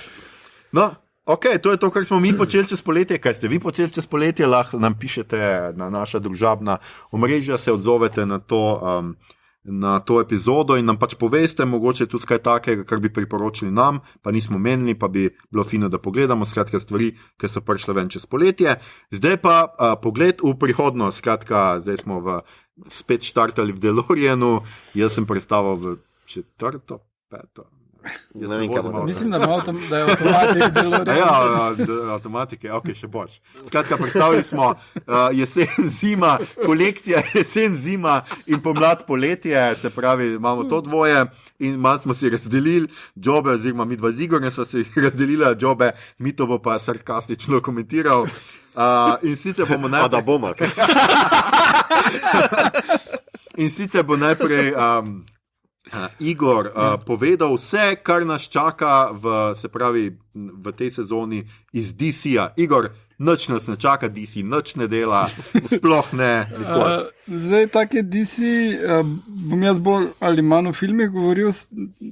No, ok, to je to, kar smo mi počeli čez poletje. Kaj ste vi počeli čez poletje, lahko nam pišete na naša družabna omrežja, se odzovete na to epizodo in nam pač poveste, mogoče tudi kaj takega, kar bi priporočili nam, pa nismo menili, pa bi bilo fino, da pogledamo, skratka stvari, ki so prišle ven čez poletje. Zdaj pa pogled v prihodnost, skratka, zdaj smo spet štartali v DeLoreanu, jaz sem predstavil v 4., 5. Mislim, da je avtomatik DeLorean. Ja, avtomatike, ok, še boš. Skratka, predstavili smo jesen, zima, kolekcija jesen, zima in pomlad, poletje, se pravi, imamo to dvoje in malo smo si razdelili jobe, oziroma mi dva z Igorjem smo si razdelili jobe, mi to bo pa sarkastično komentiral. In sicer bomo najprej... Da bomo. In sicer bo najprej... Igor povedal vse, kar nas čaka v tej sezoni iz DC-ja. Igor, nič nas ne čaka, DC nič ne dela, sploh ne. Zdaj, take DC, bom jaz bolj ali manj o filmih govoril,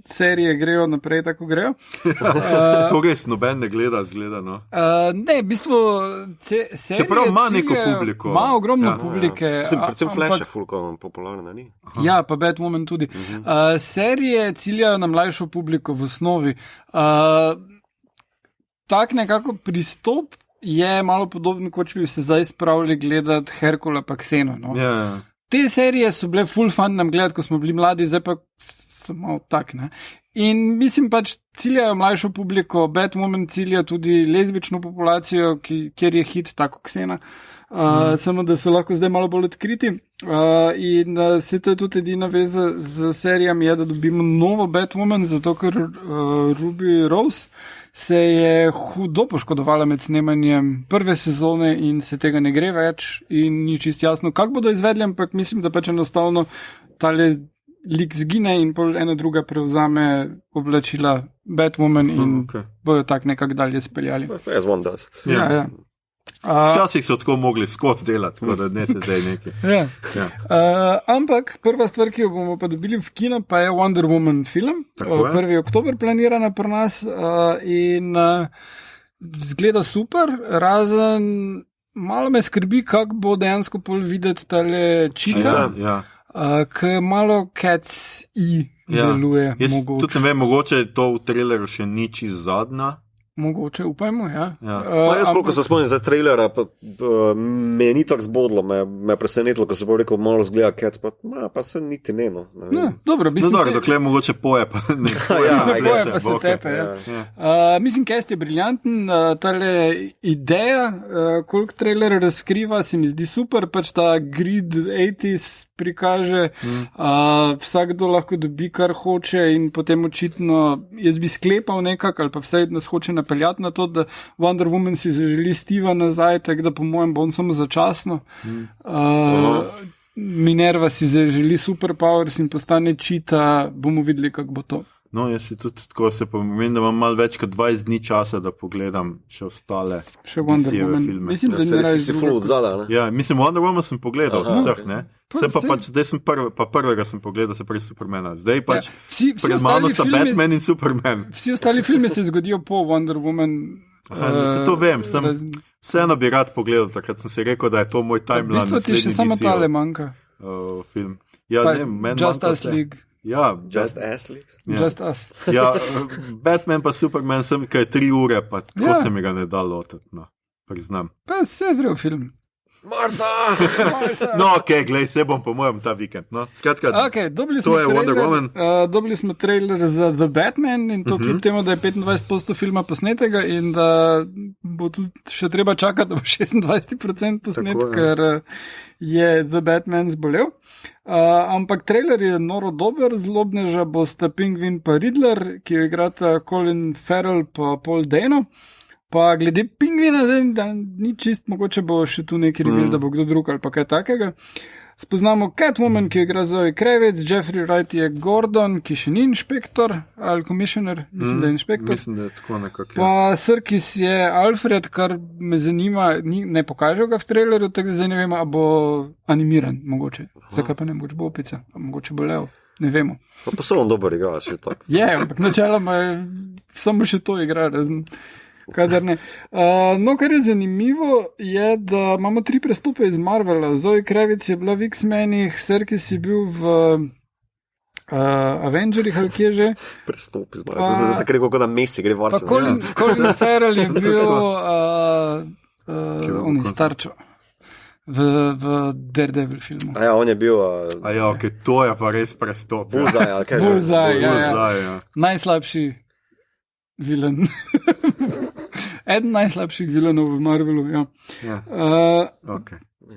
serije grejo naprej, tako grejo. To res noben ne gleda, zgledano. Ne, v bistvu serije čeprav ima neko publiko. Ima ogromno publike. Predvsem Flash je fulko popularna, ni? Ja, pa Batwoman tudi. Serije ciljajo na mlajšo publiko v osnovi. Tak nekako pristop je malo podobno, kot če bi se zdaj spravili gledati Herkula pa Kseno. No? Yeah. Te serije so bile full fun nam gledati, ko smo bili mladi, zdaj pa so malo tak, ne. In mislim pač ciljajo mlajšo publiko, Batwoman cilja tudi lezbično populacijo, kjer je hit tako Ksena, samo da so lahko zdaj malo bolj odkriti. In se to je tudi edina veza z serijami, je, da dobimo novo Batwoman, zato ker Ruby Rose se je hudo poškodovala med snemanjem prve sezone in se tega ne gre več in ni čist jasno, kako bodo izvedli, ampak mislim, da pač enostavno tale lik zgine in pol ena druga prevzame oblačila Batwoman in bojo tak nekako dalje speljali. As one does. Ja. Včasih so tako mogli skozi delati, tako da ne se zdaj nekaj. Ampak prva stvar, ki jo bomo pa dobili v kino, pa je Wonder Woman film. 1. oktober planirana pri nas in zgleda super, razen malo me skrbi, kako bo dejansko pol videti tale čika, ki malo Cats deluje. Jaz tudi ne vem, mogoče to v traileru še ni čisto zadnja. Mogoče, upajmo, ja. Jaz, koliko se spomnim za trailera, me ni tako zbodlo, me presenetilo, ko se bo rekel, malo zgleda Cats, pa se niti ne, no. Dobro, dokler mogoče poje, pa ne. Poje, pa se tepe, mislim, Cast je briljanten, tale ideja, koliko trailer razkriva, se mi zdi super, pač ta grid 80s prikaže, vsakdo lahko dobi, kar hoče in potem očitno, jaz bi sklepal nekako, ali pa vsaj nas hoče napeljati na to, da Wonder Woman si želi Steva nazaj, tako da po mojem bo on samo začasno. Minerva si želi superpowers in postane čita, bomo videli, kako bo to. No, jaz si tudi tako se pomenim, da imam malo več kot 20 dni časa, da pogledam še ostale filme. Mislim, da ne si full od zada, ne? Ja, mislim, Wonder Woman sem pogledal od vseh, ne? Zdaj sem prvega sem pogledal, se pravi Supermana. Zdaj pač pred mano sta Batman in Superman. Vsi ostali filmi se zgodijo po Wonder Woman. Se to vem, vseeno bi rad pogledal, takrat sem si rekel, da je to moj timeline. V bistvu ti še samo tale manjka. Film. Ja, ne, meni Just Us League. Ja, Just Us. Just Us. Ja, Batman pa Superman sem, kaj 3 ure, pa tako se mi ga ne da lotiti, no, priznam. Pa se je vrel film. Marta! No, glej, se bom po mojem ta vikend, no. Skratka, to je Wonder Woman. Dobili smo trailer za The Batman in to kljub temu, da je 25% filma posnetega in da bo tudi še treba čakati, da bo 26% posnet, ker je The Batman zbolel. Ampak trailer je noro dober, zlobneža bosta Penguin pa Riddler, ki jo igrata Colin Farrell pa Paul Dano. Pa glede Pingvina, da ni čist, mogoče bo še tu neki reveal, da bo kdo drug ali pa kaj takega. Spoznamo Catwoman, ki igra Zoe Kravitz, Jeffrey Wright je Gordon, ki še ni inšpektor ali commissioner, mislim, da je inšpektor. Mislim, da je tako nekako. Pa Serkis je Alfred, kar me zanima, ne pokažejo ga v traileru, tako da zdaj ne vemo, a bo animiran, mogoče. Zakaj pa ne, mogoče bo opica, mogoče bo Leo, ne vemo. Pa so on dober igra, še tako. Je, ampak načeloma samo še to igra, razen. Kadar ne. No, kar je zanimivo, je, da imamo 3 prestope iz Marvela. Zoe Kravitz je bila v X-menih, Serkis je bil v Avengerih ali kje že. Prestop iz Marvela. To se zdaj tako, da Messi gre v Arsenal. Colin Farrell je bil on je starčo v Daredevil filmu. Ja, on je bil to je pa res prestop. Bullseye, ja. Najslabši vilen. Eden najslabših vilenov v Marvelu, ja.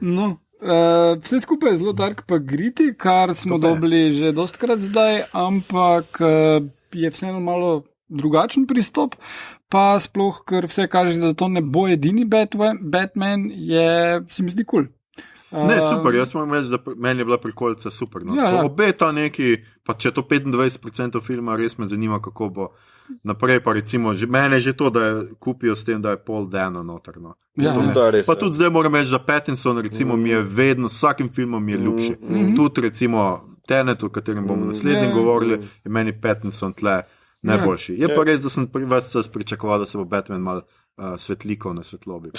No, vse skupaj je zelo dark pa gritty, kar smo dobili že dostkrat zdaj, ampak je vseeno malo drugačen pristop, pa sploh, ker vse kaže, da to ne bo edini Batman, se mi zdi kul. Ne, super, jaz moram reči, da meni je bila prikolica super. No. Obeta neki, pa če to 25% filma, res me zanima, kako bo naprej, pa recimo, mene je že to, da kupijo s tem, da je Paul Dano noter. No. Pa tudi zdaj moram reči, da Pattinson recimo mi je vedno, s vsakim filmom mi je ljubši. Tudi recimo Tenet, o katerem bomo naslednji govorili, je meni Pattinson tle najboljši. Je pa res, da sem pri vas pričakoval, da se bo Batman mal svetlikov na svetlobi.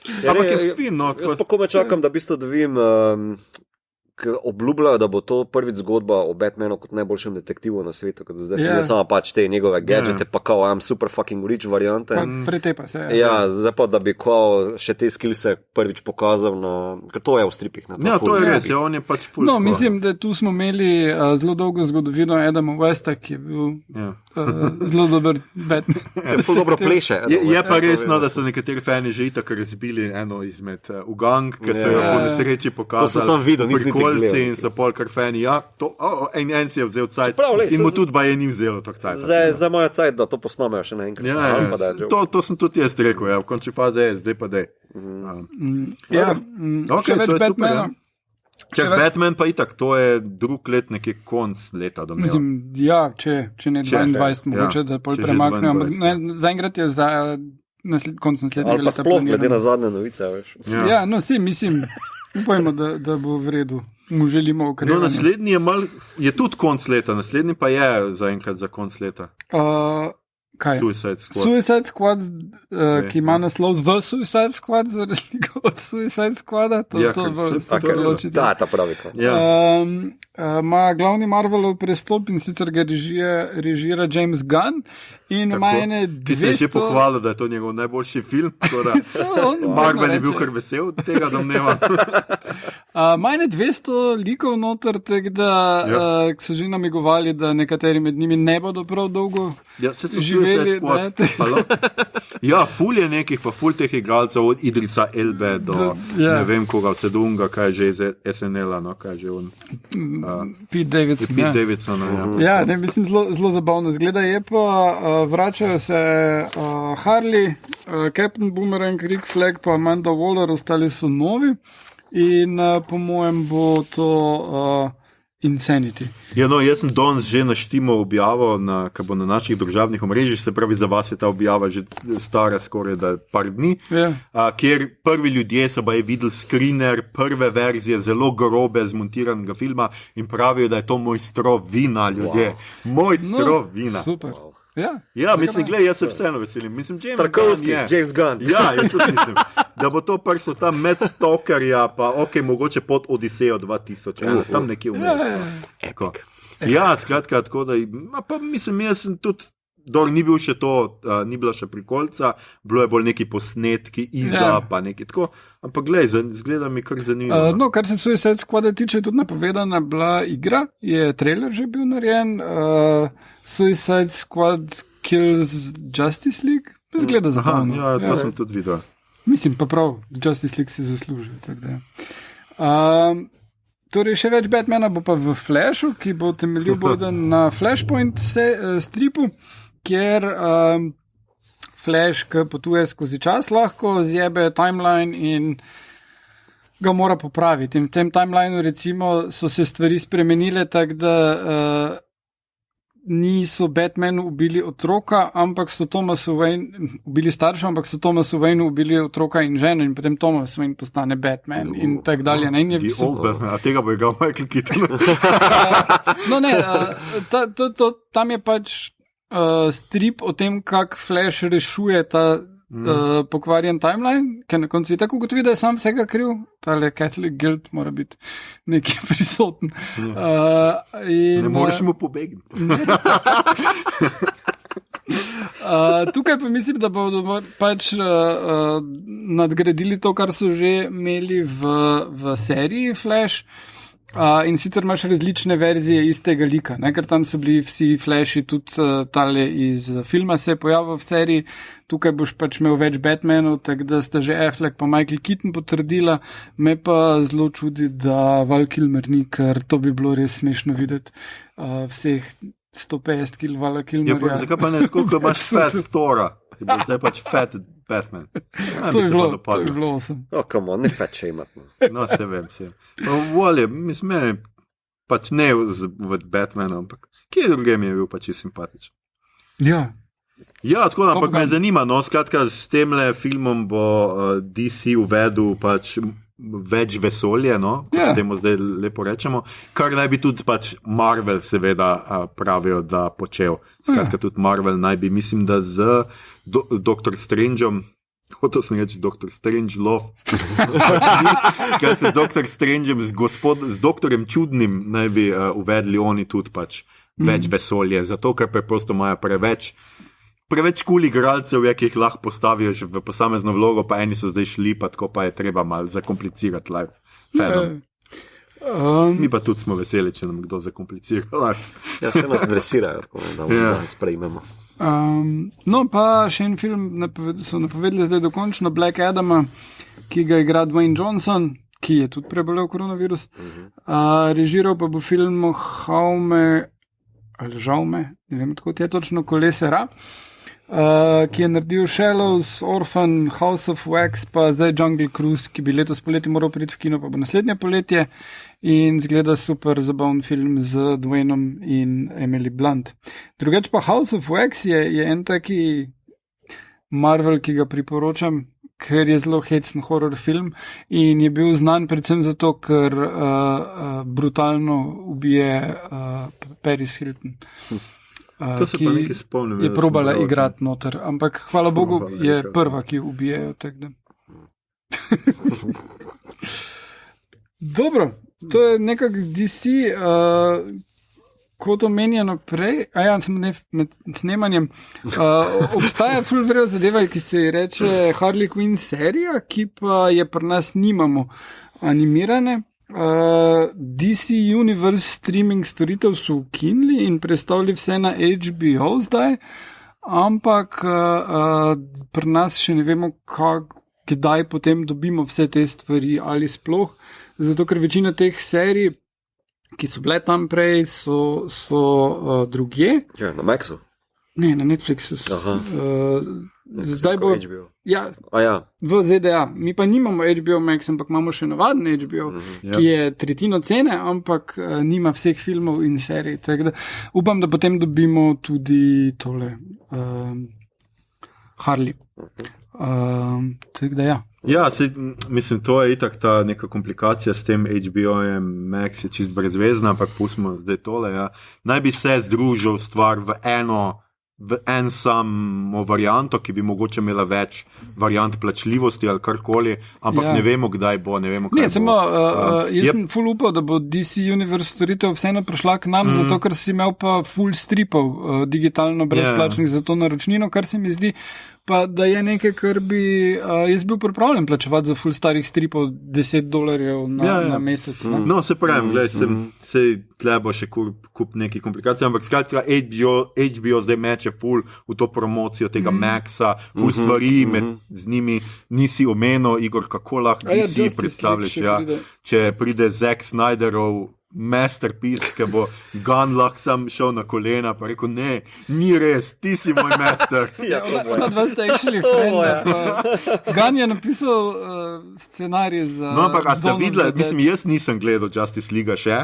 Ampak je fin, no. Jaz pa kome čakam, da vidim, obljubljajo, da bo to prvič zgodba o Batmanu kot najboljšem detektivu na svetu, ker zdaj sem samo pač te njegove gadgete, pa kao I'm super fucking rich variante. Pretepa se. Ja, zdaj pa, da bi kao še te skillse prvič pokazal, ker to je v stripih. Ja, to je res, on je pač full. No, mislim, da tu smo imeli zelo dolgo zgodovino Adama Westa, ki je bil zelo dober Batman. Je full dobro pleše. Je pa resno, da so nekateri fani že itak razbili eno izmed ugang, ki so jo po nesreči pokazali. To sem videl, nisem niti in so pol karfeni, en si je vzel cajt in mu tudi baje ni vzelo tak cajt. Za moja cajt, da to posnamejo še na enkrat. To sem tudi jaz rekel, v končni fazi je, zdaj pa dej. Še več Batmana. Batman pa itak, to je drug let, nekje konc leta domneva. Mislim, ja, če ne 22, mogoče, da pol premaknejo, ampak zaenkrat je za konc naslednjega leta. Ali pa sploh glede na zadnje novice, veš. Ja, no, mislim, upajmo, da bo v redu. Mu želimo okrevanje. No, naslednji je tudi konc leta, naslednji pa je zaenkrat za konc leta. Kaj? Suicide Squad, ki ima naslov The Suicide Squad, za razliko od Suicide Squada. To bo super ločiti. Ta pravi. Ima glavni Marvelov prestop in sicer ga režira James Gunn. In ima ene 200... Ti se je že pohvalil, da je to njegov najboljši film. Marvel je bil kar vesel tega domneva. Ima ene 200 likov noter, tako da so že namigovali, da nekateri med njimi ne bodo prav dolgo živeli. Ja, ful je nekih, pa ful teh igralcev, od Idrisa Elbe do ne vem koga, od Sedunga, kaj že iz SNL-a, no, kaj že on. Pete Davidson. Ja, ne, mislim, zelo zabavno zgleda. Je pa, vračajo se Harley, Captain Boomerang, Rick Flag pa Amanda Waller, ostali so novi in po mojem bo to Insanity. Ja, no, jaz sem danes že naštimal objavo, ki bo na naših družabnih omrežjih, se pravi, za vas je ta objava že stara skoraj da par dni, kjer prvi ljudje so baje videli screener prve verzije zelo grobe zmontiranega filma in pravijo, da je to mojstrovina, ljudje. Wow. Mojstrovina. Super. Ja, mislim, gledaj, jaz se vseeno veselim. Mislim, James Gunn. Ja, jaz tudi mislim, da bo to prišlo tam med Stalkerja, pa mogoče pod Odisejo 2000, tam nekje vmes. Epic. Ja, skratka, tako da, pa mislim, jaz sem tudi, ni bil še to, ni bila še prikolca, bilo je bolj neki posnetki iza, pa neki tako, ampak gledaj, zgleda mi kar zanimivo. No, kar se Suicide Squada tiče, tudi napovedana bila igra, je trailer že bil narejen, Suicide Squad Kills Justice League, zgleda zabavno. Ja, to sem tudi videl. Mislim pa prav, Justice League si zasluži, tako da je. Torej, še več Batmana bo pa v Flashu, ki bo temeljil bolj na Flashpoint stripu, kjer Flash, ki potuje skozi čas, lahko zjebe timeline in ga mora popraviti. In v tem timelineu recimo so se stvari spremenile, tako da niso Batmanu ubili otroka, ampak so Thomasu Wayne ubili starša, ampak so Thomasu Wayne ubili otroka in ženo in potem Thomas Wayne postane Batman in tak dalje. A tega bo igral Michael Keaton. No ne, tam je pač strip o tem, kak Flash rešuje ta pokvarjen timeline, ker na koncu je tako ugotovi, da je sam vsega kriv, tale Catholic Guild mora biti nekje prisoten. Ne moreš mu pobegniti. Tukaj pa mislim, da bodo pač nadgradili to, kar so že imeli v seriji Flash. In sicer imaš različne verzije istega lika, ne? Ker tam so bili vsi Flashi, tudi tale iz filma se je pojavil v seriji, tukaj boš pač imel več Batmanov, tako da sta že Affleck pa Michael Keaton potrdila, me pa zelo čudi, da Val Kilmer ni, ker to bi bilo res smešno videti vseh 150 kil Vala Kilmerja. Ja, zakaj pa ne tako, ko imaš Fat Thora? Zdaj pač Fat Batman. To je bilo awesome. Come on, ne fat še imati. No, se vem. Volje, mislim, meni pač ne v Batmanu, ampak kje druge mi je bil pač simpatičen. Ja. Ja, tako, ampak me zanima, no, skratka, s temle filmom bo DC uvedel pač več vesolje, no, kot temu zdaj lepo rečemo, kar naj bi tudi pač Marvel seveda pravijo, da počel. Skratka, tudi Marvel naj bi, mislim, da z Dr. Strangeom, hotel sem reči Dr. Strange Love, kaj se z Dr. Strangeom, z doktorjem Čudnim naj bi uvedli oni tudi pač več vesolje, zato ker preprosto imajo preveč cool igralcev, ki jih lahko postavijo v posamezno vlogo, pa eni so zdaj šli, pa tako pa je treba malo zakomplicirati life fanom. Mi pa tudi smo veseli, če nam kdo zakomplicira life. Ja, se nas dresirajo, tako da sprejmemo. No, pa še en film so napovedali zdaj dokončno, Black Adama, ki ga igra Dwayne Johnson, ki je tudi prebolel koronavirus. Režiral pa bo film Jaume, ne vem, tako je točno, Kolesera, ki je naredil Shallows, Orphan, House of Wax, pa zdaj Jungle Cruise, ki bi letos poleti moral priti v kino, pa bo naslednje poletje in zgleda super zabaven film z Dwaynom in Emily Blunt. Drugače pa House of Wax je en taki Marvel, ki ga priporočam, ker je zelo hecen horror film in je bil znan predvsem zato, ker brutalno ubije Paris Hilton. ki je probala igrati noter, ampak hvala Bogu je prva, ki ubijajo. Dobro, to je nekako DC, kot omenjeno prej, med snemanjem, obstaja ful vreo zadeva, ki se ji reče Harley Quinn serija, ki pa je pri nas nimamo animirane. DC Universe streaming storitev so ukinili in predstavili vse na HBO zdaj, ampak pri nas še ne vemo, kdaj potem dobimo vse te stvari ali sploh, zato ker večina teh serij, ki so bile tam prej, so drugje. Ja, na Maxu? Ne, na Netflixu. Zdaj bo HBO. Ja, v ZDA. Mi pa nimamo HBO Max, ampak imamo še navaden HBO, ki je tretjino cene, ampak nima vseh filmov in serij. Tako da upam, da potem dobimo tudi tole Harley. Tako da ja. Ja, mislim, to je itak ta neka komplikacija s tem HBO-jem, Max je čist brezvezna, ampak pustimo zdaj tole. Ja. Naj bi se združil stvar v en samo varianto, ki bi mogoče imela več variant plačljivosti ali karkoli, ampak ne vemo, kdaj bo, ne vemo, kaj bo. Samo, jaz sem ful upal, da bo DC Universe storitev vseeno prišla k nam, zato ker si imel pa full stripov digitalno brezplačnih za to naročnino, kar se mi zdi, pa da je nekaj, kar bi jaz bil pripravljen plačevati za full starih stripov $10 na mesec. No, se pravim, se tlebo še kup nekih komplikacij, ampak skratka HBO zdaj meče full v to promocijo tega Maxa, full stvari, z njimi nisi omenil, Igor, kako lahko DC predstavljaš, če pride Zack Snyderov masterpiece, ki bo Gunn lahko sam šel na kolena pa rekel, ne, ni res, ti si moj master. Ona dva sta actually friend. Gunn je napisal scenarij za No, ampak a ste videli, mislim, jaz nisem gledal Justice League še,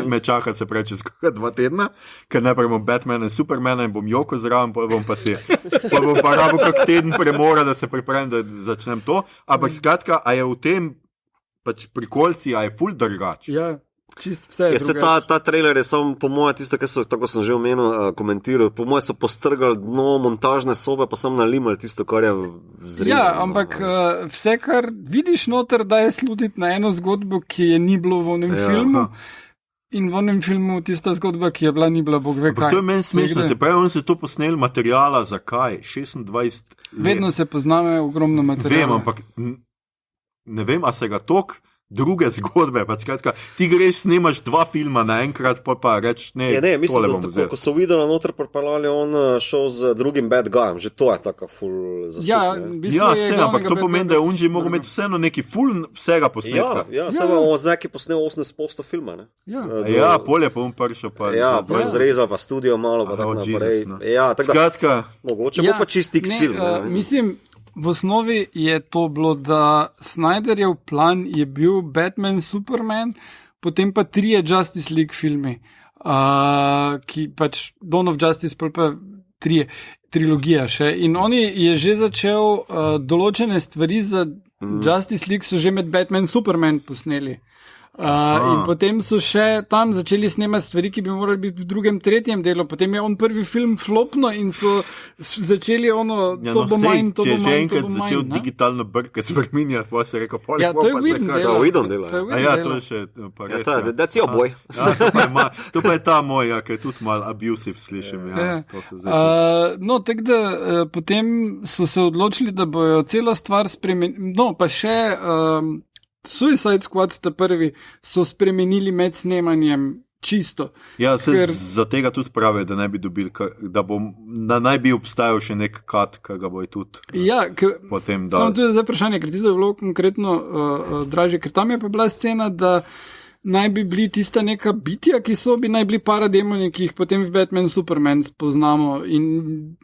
me čaka se preče skoraj 2 tedna, ker najprej bom Batmana in Supermana in bom joko zraven, pa bom pa rabo kak teden premora, da se pripravim, da začnem to, ampak skratka, a je v tem pač prikolci, a je ful drugač. Ja. Čist vse je drugače. Ta trailer je samo, po moje, tisto, kar so, tako sem že omenil, komentirali, po moje so postrgali dno montažne sobe, pa sem nalimali tisto, kar je vzrezano. Ja, ampak vse, kar vidiš noter, da je slutiti na eno zgodbo, ki je ni bilo v onem filmu. In v onem filmu tista zgodba, ki je bila, ni bila, bog ve kaj. To je meni smešno, se pravi, oni so to posneli materijala, zakaj? 26 Vedno se pozname ogromno materijala. Vem, ampak ne vem, a se ga tok druge zgodbe, pa skratka, ti greš, snemaš 2 filma naenkrat, pa reč, ne, mislim, da ko so videli noter pripeljali, on šel z drugim bad guyem, že to je taka full zasuk. Ampak to pomeni, da je on že mogel imeti vseeno neki full vsega posnetka. Samo on zdaj, ki posnel 80% filma, ne? Polje pa on prišel, pa pa zrezal, pa studio malo, pa tako naprej. Skratka, mogoče bo pa čist X film. Mislim, v osnovi je to bilo, da Snyderjev plan je bil Batman, Superman, potem pa 3 Justice League filmi, ki pač Dawn of Justice, pa 3 trilogija še. In oni je že začel določene stvari za Justice League so že med Batman, Superman posneli. In potem so še tam začeli snemati stvari, ki bi morali biti v 2., 3. delu, potem je on prvi film flopno in so začeli to bo manj, to bo manj. Če je že enkrat začel digitalno brke spreminjati, pa se je rekel, to je Whedon dela. To je še pa res. That's your boy. To pa je ta moj, ki je tudi malo abusive, slišim. No, tako da potem so se odločili, da bojo celo stvar spremenili, no, pa še Suicide Squad, ta prvi, so spremenili med snemanjem čisto. Ja, za tega tudi pravi, da naj bi dobili, da naj bi obstajal še nek cut, ki ga bojo tudi potem dali. Samo tu je zdaj vprašanje, ker ti je bilo konkretno dražje, ker tam je pa bila scena, da naj bi bili tista neka bitja, ki bi naj bili parademoni, ki jih potem v Batman Superman spoznamo in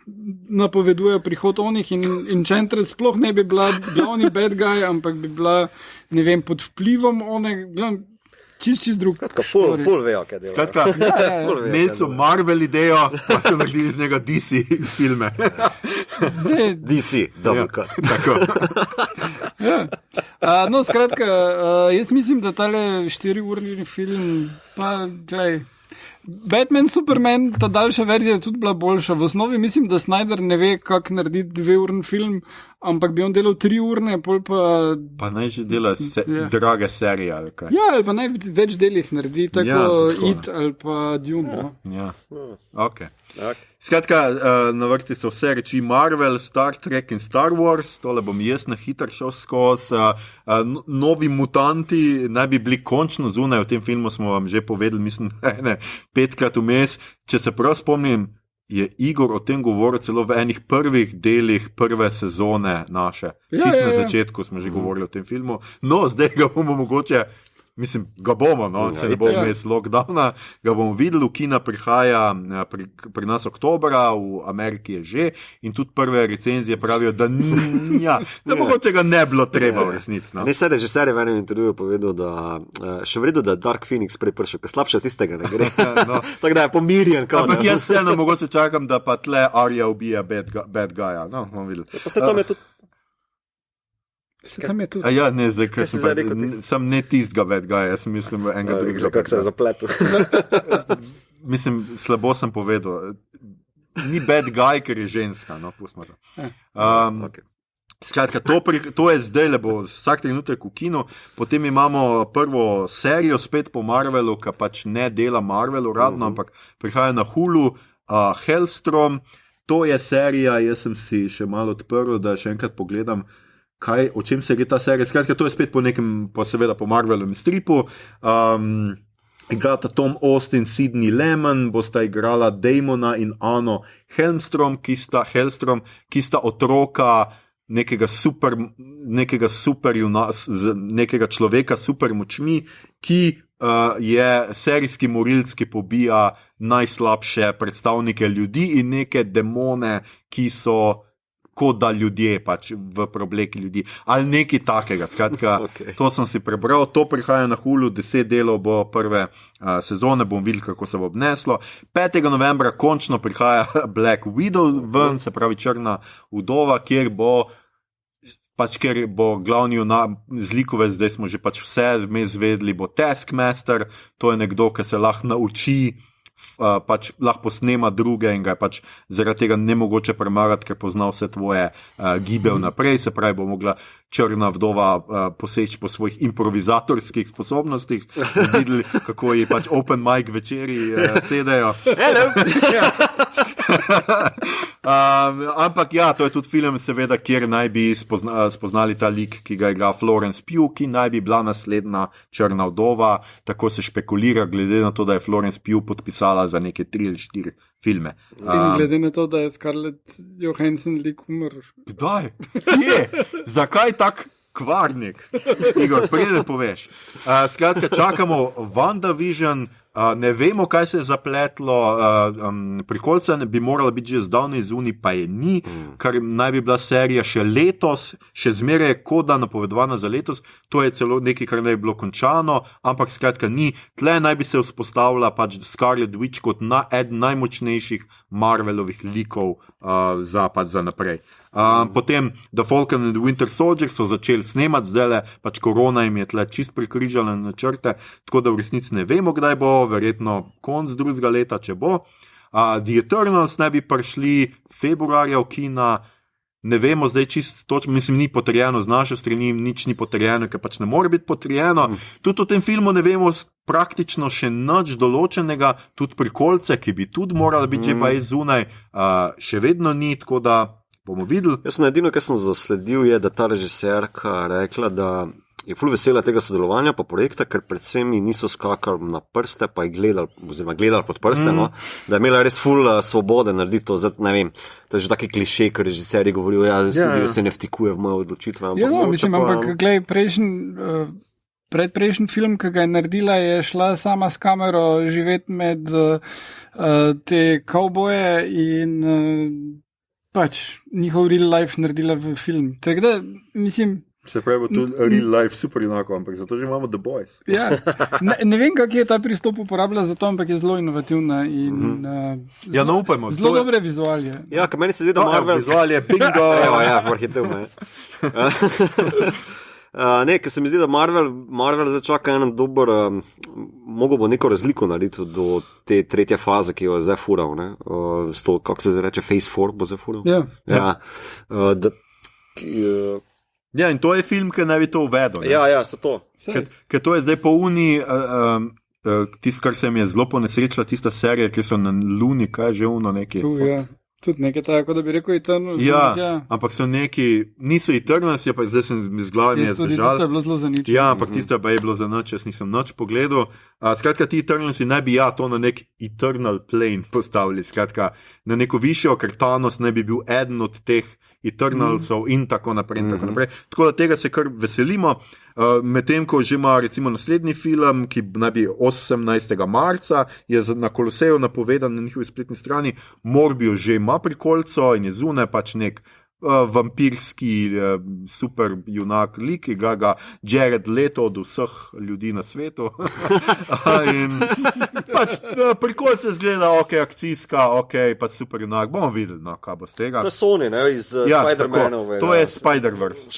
napovedujejo prihod onih in Enchantress sploh ne bi bila glavni bad guy, ampak bi bila, ne vem, pod vplivom čist drug. Skratka, full vejo, kaj dela. Skratka, imeli so Marvel idejo, pa so naredili iz njega DC filme. DC, double cut. Tako. No, skratka, jaz mislim, da tale 4-urni film, pa glej, Batman, Superman, ta daljša verzija je tudi bila boljša. V osnovi mislim, da Snyder ne ve, kako narediti 2-urni film, ampak bi on delal 3-urne, pol pa... Pa naj že dela drage serije, ali kaj? Ja, ali pa naj več delih naredi, tako It ali pa Dune. No? Ja, ok. Skratka, na vrsti so vse reči Marvel, Star Trek in Star Wars, tole bom jaz na hitro šel skozi. Novi mutanti naj bi bili končno zunaj, v tem filmu smo vam že povedali, mislim, 5krat vmes. Če se prav spomnim, je Igor o tem govoril celo v enih prvih delih prve sezone naše. Čisto na začetku smo že govorili o tem filmu. No, zdaj ga bomo mogoče... Mislim, ga bomo, no, če ne bomo imeli lockdowna, ga bomo videli, v kina prihaja pri nas oktobra, v Ameriki je že in tudi prve recenzije pravijo, da mogoče ga ne bilo treba v resnici. No. Ne, se režiser je v enem intervjuju povedal, da še vredo, da Dark Phoenix prepršil, ker slabše tistega ne gre. No. Tako da je pomirjen. Ampak jaz vseeno mogoče čakam, da pa tle Arya ubija bad guya. No, bomo videli. Pa se tam je tudi Tam je tudi. Ja, ne, zdaj, ker sem ne tistega bad guya, jaz mislim enega drugega. Kako se je zapletel. Mislim, slabo sem povedal. Ni bad guy, ker je ženska, no, pustimo to. Okay. Skratka, to je zdaj, lebo vsak trenutek v kinu, potem imamo prvo serijo spet po Marvelu, ki pač ne dela Marvelu radno, ampak prihaja na Hulu, Hellstrom, to je serija, jaz sem si še malo odprl, da še enkrat pogledam, o čem se gre ta serija. Skratka, to je spet seveda po Marvelovem stripu. Igrata Tom Austin, Sidney Lemon, bosta igrala Damona in Anno Hellstrom, ki sta otroka nekega človeka s super močmi, ki je serijski morilc, ki pobija najslabše predstavnike ljudi in neke demone, ki so kot da ljudje, pač v preobleki ljudi, ali nekaj takega. Skratka, To sem si prebral, to prihaja na Hulu, 10 delov bo prve sezone, bom videl, kako se bo obneslo. 5. novembra končno prihaja Black Widow ven, se pravi Črna vdova, ker bo glavni zlikovec, zdaj smo že pač vse vmes vedeli, bo Taskmaster, to je nekdo, ki se lahko nauči, pač lahko posnema druge in ga je pač zaradi tega nemogoče premagati, ker pozna vse tvoje gibe vnaprej, se pravi, bo mogla Črna vdova poseči po svojih improvizatorskih sposobnostih, videli, kako ji pač open mic večeri sedajo. Hello! Ampak ja, to je tudi film, seveda, kjer naj bi spoznali ta lik, ki ga igra Florence Pugh, ki naj bi bila naslednja Črna vdova, tako se špekulira, glede na to, da je Florence Pugh podpisala za neke 3 ali 4 filme. In glede na to, da je Scarlett Johansson lik umrl. Kdaj? Kje? Zakaj tak kvarnik? Igor, preden poveš. Skratka, čakamo WandaVision. Ne vemo, kaj se je zapletlo, Prikolca bi morala biti že zdavnaj zunaj, pa je ni, kar naj bi bila serija še letos, še zmeraj je koda napovedovana za letos, to je celo nekaj, kar naj bi bilo končano, ampak skratka ni. Tle naj bi se vzpostavila pač Scarlet Witch kot eden najmočnejših Marvelovih likov za naprej. Potem The Falcon and the Winter Soldier so začeli snemati, zdaj pač korona jim je tle čist prikrižala načrte, tako da v resnici ne vemo, kdaj bo, verjetno konc drugega leta, če bo. The Eternals naj bi prišli februarja v kina, ne vemo zdaj čisto točno, mislim, ni potrjeno z naše strani, nič ni potrjeno, ker pač ne more biti potrjeno. Tudi v tem filmu ne vemo praktično še nič določenega, tudi Prikolce, ki bi tudi morali biti že pa zunaj, še vedno ni, tako da bomo videli. Jaz sem edino, kar sem zasledil, je, da ta režiserka rekla, da je ful vesela tega sodelovanja pa projekta, ker predvsem niso skakali na prste, pa je gledali pod prste, no? Da je imela res ful svobode narediti to. Zdaj, ne vem, to je že taki klišej, ker režiserji govorijo, studio se ne vtikuje v moje odločitve. Ampak glej, predprejšnji film, ki ga je naredila, je šla sama s kamero živeti med te kavboje in pač njihov real life naredila v film. Tako da, mislim... Se pravi, bo tudi real life super enako, ampak zato že imamo The Boys. Ja, ne vem, kak je ta pristop uporabila za to, ampak je zelo inovativna in ja, no, upajmo, zelo dobre vizualije. Ja, ker meni se zdi, da Marvel... Vizualije, bingo! Ja, vrhitev me. Ker se mi zdi, da Marvel začaka en dober, mogo bo neko razliko narediti do te tretje faze, ki jo je zdaj fural, kako se reče, Phase 4 bo zdaj fural. Ja, in to je film, ki naj bi to uvedel. Ja, se to. Ker to je zdaj po uni, tisto, kar se mi je zelo ponesrečila, tista serija, ki so na Luni, kaj že uno neki. Tudi nekaj tako, da bi rekel Eternals. Ja, ampak so neki, niso Eternals, pa zdaj sem z glavami je zdržal. Tisto je bilo zelo za nič. Ja, ampak tisto pa je bilo za nič, jaz nisem nič pogledal. Skratka, ti Eternalsi naj bi to na nek Eternal plane postavili, skratka, na neko višjo, ker Thanos naj bi bil eden od teh Eternalsov in tako naprej. Tako da tega se kar veselimo. Medtem ko že ima recimo naslednji film, ki naj bi 18. marca, je na Koloseju napovedan na njihovi spletni strani, Morbius že ima prikolico in je zunaj pač nek vampirski super junak lik, ki ga Jared Leto od vseh ljudi na svetu. In pač prikolice zgleda, akcijska, pač super junak, bomo videli, kaj bo z tega. To je Sony, iz Spider-Manove. To je Spider-Verse.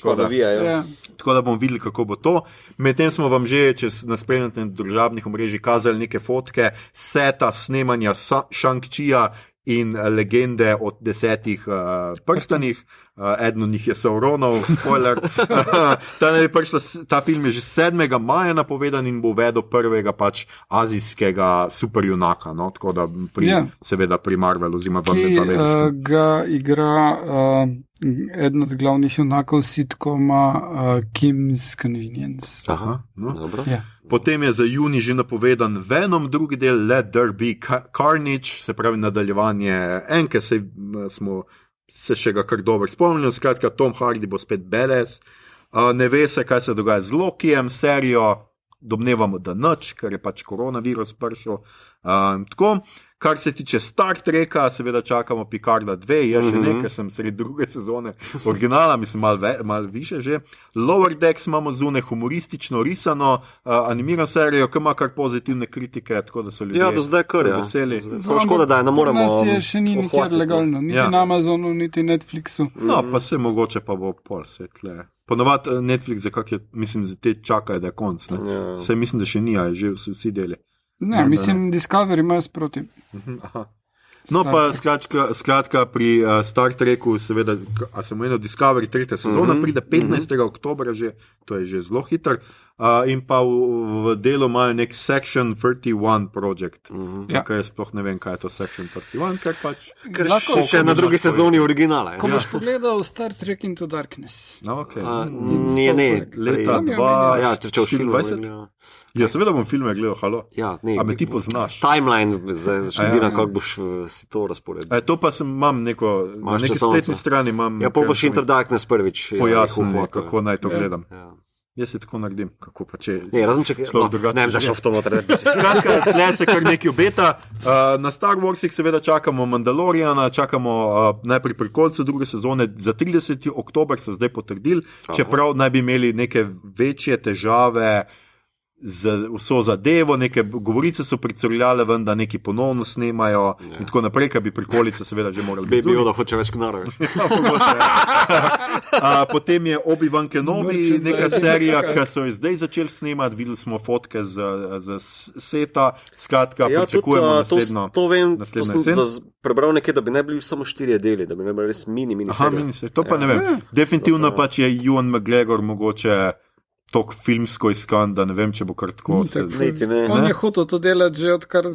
Tako da bomo videli, kako bo to. Medtem smo vam že, če nas spremljate na družabnih omrežjih, kazali neke fotke seta snemanja Shang-Chija in legende od 10 prstanih. Eden od njih je Sauronov, spoiler. Ta film je že 7. maja napovedan in bo uvedel prvega pač azijskega superjunaka. Tako da seveda pri Marvelu oziroma vam ne ta več. Ga igra eden od glavnih junakov sitkoma Kim's Convenience. Aha, dobro. Ja. Potem je za juni že napovedan Venom, drugi del Let There Be Carnage, se pravi nadaljevanje enke, smo se še ga kar dobro spomnili. Skratka, Tom Hardy bo spet badass. Ne ve se, kaj se dogaja z Lokijem, serijo domnevamo, da nič, ker je pač koronavirus prišel. Tako. Kar se tiče Star Treka, seveda čakamo Picarda 2, je še nekaj, sem sredi druge sezone originala, mislim malo više že. Lower Decks imamo zunaj humoristično risano, animirano serijo, ki ima kar pozitivne kritike, tako da so ljudje do zdaj veseli. Samo škoda, da ne moremo. Nas je še ni nikjer legalno, niti na Amazonu, niti Netflixu. No, pa se mogoče pa bo pol svetle. Ponovadi Netflix, mislim, za te čakajo, da je konc. Se mislim, da še ni, že vsi deli. Ne, mislim, Discovery ima sproti. No, pa skratka pri Star Treku, seveda, a sem omenil Discovery, 3. sezona pride 15. oktobra že, to je že zelo hiter, in pa v delu imajo nek Section 31 project, kaj jaz sploh ne vem, kaj je to Section 31, ker pač... Še na drugi sezoni originala. Ko boš pogledal Star Trek Into Darkness. Ne, leta 2... Ja, če boš film 20. Ja, seveda bom filme gledal, halo. Ja, a me ti poznaš? Timeline, študira, kako boš si to razporedil. To pa imam na neki spletni strani. Ja, pa boš Into Darkness prvič pojasnil, kako naj to gledam. Jaz se tako naredim, kako pa če... Ne, razen če ne bi zašel v to noter. Skratka, tle se kar nekaj obeta. Na Star Warsih seveda čakamo Mandaloriana, čakamo najprej prikolce druge sezone, za 30. oktober so zdaj potrdili, čeprav naj bi imeli neke večje težave z vso zadevo, neke govorice so pricurljale ven, da neki ponovno snemajo in tako naprej, kaj bi prikolice seveda že morali biti. Bi bilo, da hoče več knarov. Potem je Obi-Wan Kenobi, neka serija, ki so jo zdaj začeli snemati, videli smo fotke z seta, skratka, pričakujemo naslednjo. To vem, to sem prebral nekaj, da bi ne bili samo 4 deli, da bi ne bili res mini serija. To pa ne vem. Definitivno pač je Ewan McGregor mogoče tok filmsko iskan, da ne vem, če bo kar tako. On je hotel to delati že odkar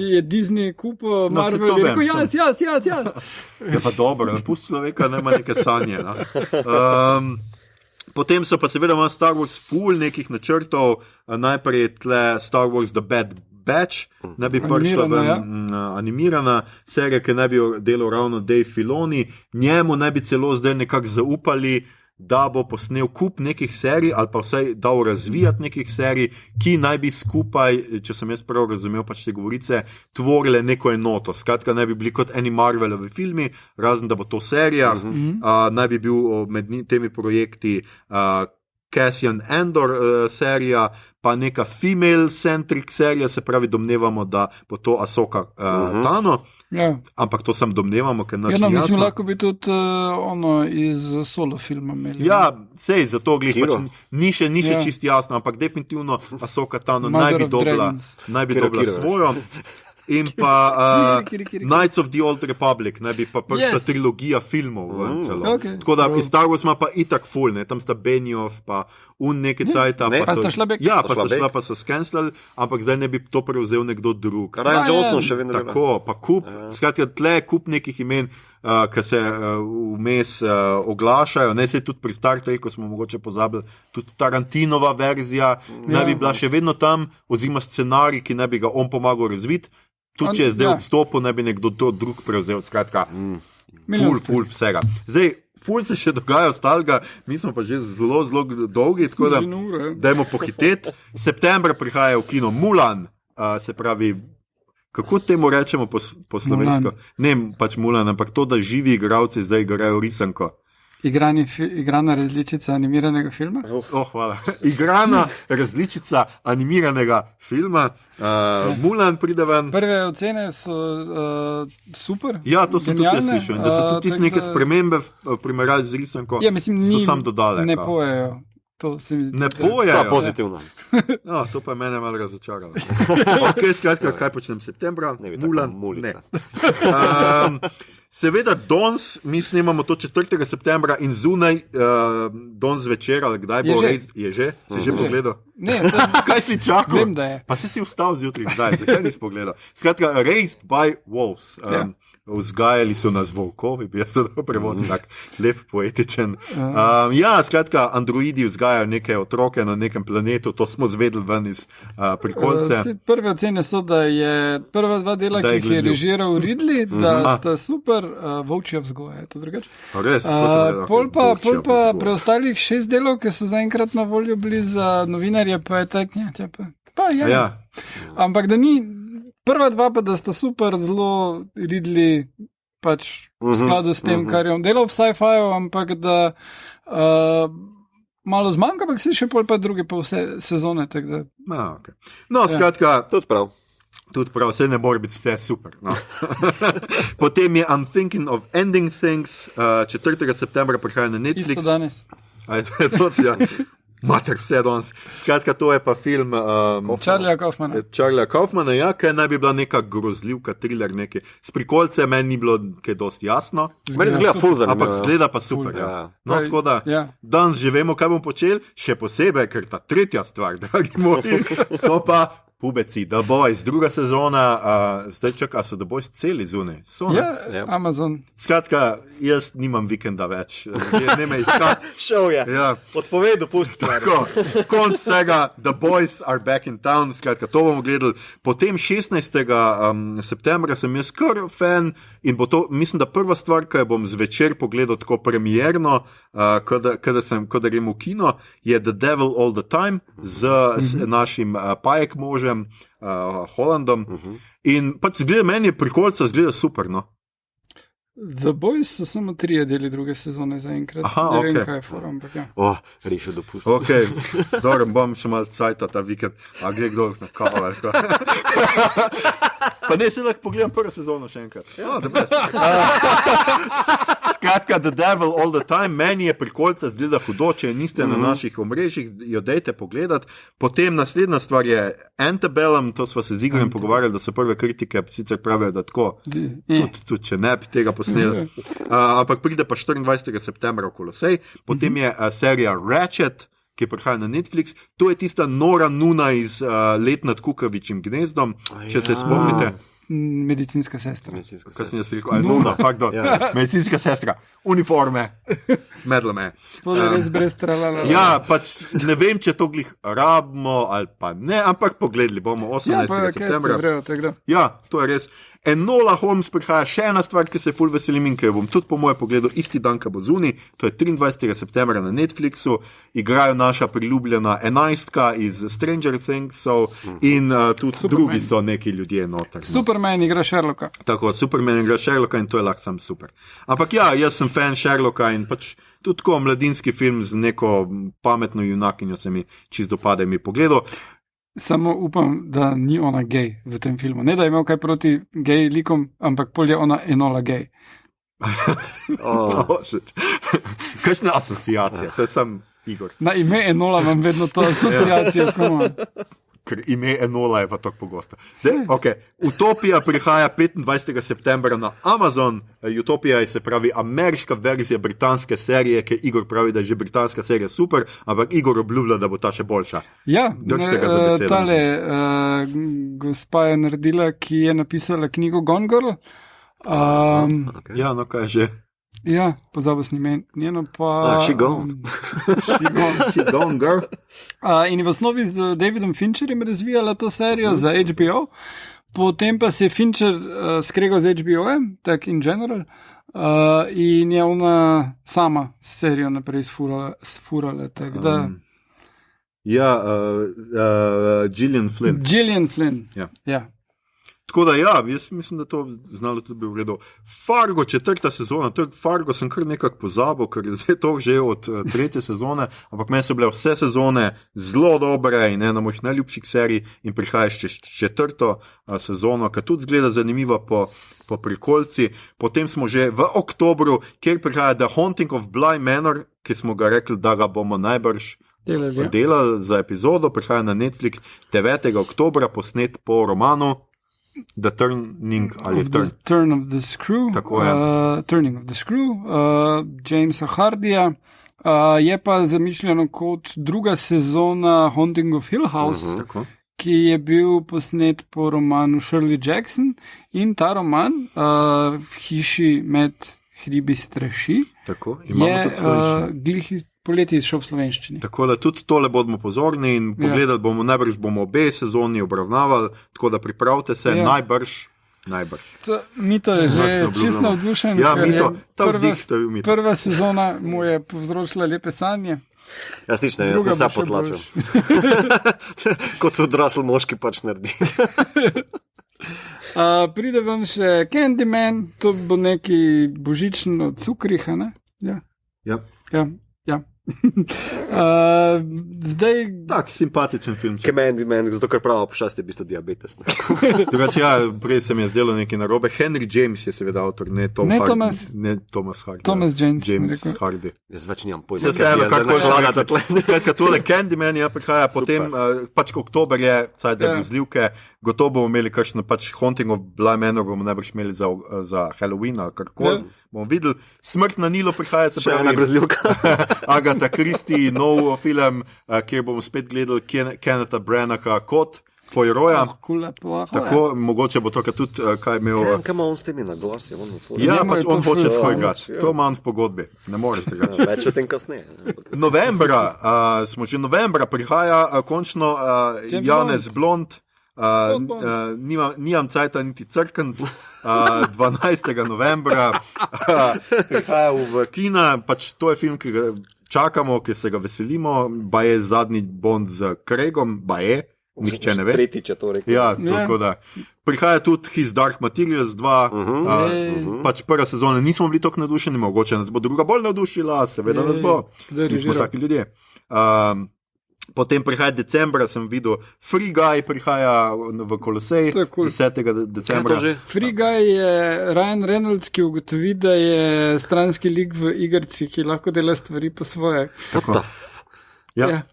je Disney kupil Marvel in rekel, jaz. Ja pa dobro, pusti človeka, ne ima neke sanje. Potem so pa seveda ima Star Wars full nekih načrtov, najprej je tle Star Wars The Bad Batch, ne bi prišla animirana serija, ki naj bi delal ravno Dave Filoni, njemu naj bi celo zdaj nekako zaupali, da bo posnel kup nekih serij ali pa vsaj dal razvijati nekih serij, ki naj bi skupaj, če sem jaz prav razumel pač te govorice, tvorile neko enoto. Skratka, naj bi bili kot eni Marvelovi filmi, razen da bo to serija, naj bi bil med temi projekti Cassian Andor serija, pa neka female-centric serija, se pravi, domnevamo, da bo to Ahsoka Tano. Ja. Ampak to sam domnevamo, ker ja, no, mislim, lahko bi tudi ono iz solo filma imeli. Ja, sej, zato pač, ni še čist jasno, ampak definitivno Ahsoka Tano naj bi dobila svojo. In pa Knights of the Old Republic, naj bi pa prva trilogija filmov. Okay. Tako da iz Star Wars ima pa itak full, tam sta Benioff, pa nekaj cajta. Pa sta šla bek. Ja, pa sta šla, pa so skenslali, ampak zdaj ne bi to prevzel nekdo drug. Ryan Johnson še vedno. Tako, pa kup, skratka, tle kup nekih imen, ki se vmes oglašajo. Ne se tudi pri Star Treku smo mogoče pozabili, tudi Tarantinova verzija, naj bi bila še vedno tam, oziroma scenarij, ki naj bi ga on pomagal razviti. Tudi če je zdaj odstopil, ne bi nekdo drug prevzel, skratka, ful vsega. Zdaj, ful se še dogaja ostalega, mi smo pa že zelo dolgi, tako da dajmo pohiteti. Septembra prihaja v kino Mulan, se pravi, kako temu rečemo po slovensko? Ne, pač Mulan, ampak to, da živi igralci zdaj igrajo risanko. Igrana različica animiranega filma? Hvala. Igrana različica animiranega filma. Mulan pride ven. Prve ocene so super. Ja, to sem genialne. Tudi jaz slišal. Da so tudi neke spremembe v primerjavi z risanko. Ja, mislim, so sam dodale. Ne pojejo. To se mi zdi. Ne pojejo. To je pozitivno. No, to pa je mene malo razočaralo. Ok, skratka, kaj počnem septembra? Mulan, ne. Seveda, danes, mi snemamo to 4. septembra in zunaj, danes večer, ali kdaj bo res, je že? Si že pogledal? Ne, kaj si čakal? Vem, da je. Pa si vstal zjutraj, zdaj, zakaj nisi pogledal? Skratka, Raised by Wolves. Vzgajali so nas volkovi, bi jaz to prevodil, tak lep, poetičen. Ja, skratka, androidi vzgajajo neke otroke na nekem planetu, to smo zvedeli ven iz Prikolce. Prve ocene so, da je prva dva dela, ki jih je režiral Ridley, da sta super, volčja vzgoja, je to drugače. Res, pol pa preostalih 6 delov, ki so zaenkrat na voljo bili za novinarje, pa je tak, ja. Ampak da ni... Prva dva pa, da sta super, zelo Ridley, pač v skladu s tem, kar je on delal v sci-fiu, ampak da malo zmanjka, ampak si še pol pa druge pa vse sezone. Okay. No, skratka, tudi prav, vse ne more biti vse super. No. Potem je I'm Thinking of Ending Things, 4. septembra prihaja na Netflix. Isto danes. Mater, vse danes. Skratka, to je pa film Charlieja Kaufmana, ja, kaj naj bi bila neka grozljivka, thriller neki. S Prikolce meni ni bilo kaj dosti jasno. Meni zgleda ful zanimivo. Ampak zgleda pa super. Ja. No, tako da danes že vemo, kaj bom počel, še posebej, ker ta tretja stvar, dragi moji, so pa Pubeci, The Boys, druga sezona, zdaj čaka, so The Boys celi zunaj. Ja, Amazon. Skratka, jaz nimam vikenda več, ne me iskati. Šel je, odpovedal, pusti. Tako, konc vsega, The Boys are back in town, skratka, to bomo gledali. Potem 16. septembra sem jaz kar fan in bo to, mislim, da prva stvar, ki jo bom zvečer pogledal tako premierno, kada grem v kino, je The Devil All the Time z našim Pajek možem, Hollandom. In pač zgleda, meni je Prikolca zgleda super, no. The Boys so samo 3 deli druge sezone zaenkrat. Ne vem, kaj je forum, ampak ja. Rešil dopust. Ok, dobro, bom še malo cajta ta vikend. A gre kdo na kavo, ali kaj? Pa ne, se lahko pogledam prvo sezono še enkrat. Skratka, The Devil All the Time, meni je Prikolca zgleda hudo, če niste na naših omrežjih, jo dejte pogledati. Potem naslednja stvar je Antebellum, to sva se z Igorjem pogovarjali, da so prve kritike sicer pravijo, da tako, tudi če ne bi tega posneli. Ampak pride pa 24. septembra v Kolosej. Potem je serija Ratchet, ki prihaja na Netflix. To je tista nora nuna iz Let nad kukavičjim gnezdom, če se spomnite. Medicinska sestra. Kaj sem jaz rekel? Nuna, pardon. Medicinska sestra. Uniforme. Smedlo me. Spodaj res brez tralala. Ja, pač ne vem, če to glih rabimo ali pa ne, ampak pogledali bomo 18. septembra. Ja, Ja, to je res. Enola Holmes prihaja, še ena stvar, ki se ful veselim in ki jo bom tudi po mojem pogledu isti dan, ko bo zunaj, to je 23. septembra na Netflixu, igrajo naša priljubljena 11 iz Stranger Thingsov in tudi Superman. Drugi so neki ljudje noter. Superman igra Sherlocka. Tako, Superman igra Sherlocka in to je lahko sam super. Ampak ja, jaz sem fan Sherlocka in pač tudi tako mladinski film z neko pametno junakinjo se mi čisto dopade mi pogledal. Samo upam, da ni ona gej v tem filmu. Ne, da je imel kaj proti gej likom, ampak pol je ona Enola gej. Kakšna asociacija, to je sam Igor. Na ime Enola imam vedno to asociacijo. Ker ime Enola je pa tako pogosto. Okay. Utopija prihaja 25. septembra na Amazon. Utopija je se pravi ameriška verzija britanske serije, ki Igor pravi, da je že britanska serija super, ampak Igor obljublja, da bo ta še boljša. Ja, tale gospa je naredila, ki je napisala knjigo Gone Girl. Okay. Ja, no kaj že. Ja, pozabil sem njeno pa... She Gone. She Gone Girl. In je v osnovi z Davidom Fincherjem razvijala to serijo za HBO, potem pa se je Fincher skregal z HBO-em, tak in general, in je ona sama serijo naprej sfurala, tak da... Gillian Flynn. Gillian Flynn, ja. Tako da ja, jaz mislim, da to znalo tudi bi v redu. Fargo, 4. sezona, Fargo sem kar nekako pozabil, ker je zdaj to že od 3. sezone, ampak meni so bile vse sezone zelo dobre in ena mojih najljubših serij in prihajaš čez 4. sezono, ki tudi zgleda zanimiva po prikolci. Potem smo že v oktobru, kjer prihaja The Haunting of Bly Manor, ki smo ga rekli, da ga bomo najbrž delali za epizodo, prihaja na Netflix 9. oktobra, posnet po romanu The Turning ali Turn of the Screw. Tako je. Turning of the Screw, Jamesa Hardyja. Je pa zamišljeno kot druga sezona Haunting of Hill House, ki je bil posnet po romanu Shirley Jackson in ta roman v hiši med hribi straši je glih poleti izšel v slovenščini. Tako da tudi tole bomo pozorni in pogledali bomo, najbrž bomo obe sezoni obravnavali, tako da pripravite se, najbrž. Mito je že čisto navdušen. Ja, Mito, ta vzdih stavil Mito. Prva sezona mu je povzročila lepe sanje. Jaz nič ne, jaz sem vsa potlačil. Kot odrasel moški pač naredi. Pride vam še Candyman, to bo neki božičen od cukriha, ne? Ja. Zdaj... Tak, simpatičen film. Candyman, zato ker pravo pošast je v bistvu diabetes. Drugače, prej se mi je zdelo nekaj narobe. Henry James je seveda avtor, ne Thomas Hardy. Thomas James Hardy. Jaz več nimam pojma. Skratka, tole Candyman prihaja, potem pač oktober je, saj da grozljivke, gotovo bomo imeli kakšno pač Haunting of Bly Manor, bomo najbrž imeli za Halloween ali karkoli. Bomo videli. Smrt na Nilu prihaja, se pravi. Še ena grozljivka. Agatha Christie, nov film, kjer bomo spet gledali Kennetha Branagha kot Poiroja. Tako, mogoče bo to tudi kaj imel... Kaj ima on s temi na glasi? Ja, pač on hoče tvoj glas. To ima on v pogodbi. Ne moreš tega. Več o tem kasneje. Smo že novembra, prihaja končno Janez Blond. Nimam cajta niti crkn. 12. novembra prihaja v kina, pač to je film, ki ga čakamo, ki se ga veselimo, ba je zadnji Bond z Craigom, ba je, nihče ne ve. Tretjič je to rekel. Ja, tako da. Prihaja tudi His Dark Materials 2, pač prva sezona nismo bili tako navdušeni, mogoče nas bo druga bolj navdušila, seveda nas bo, mi smo vsaki ljudje. Potem prihaja decembra, sem videl, Free Guy prihaja v Kolosej, 10. decembra. Free Guy je Ryan Reynolds, ki ugotovi, da je stranski lik v igrci, ki lahko dela stvari po svoje. Ja.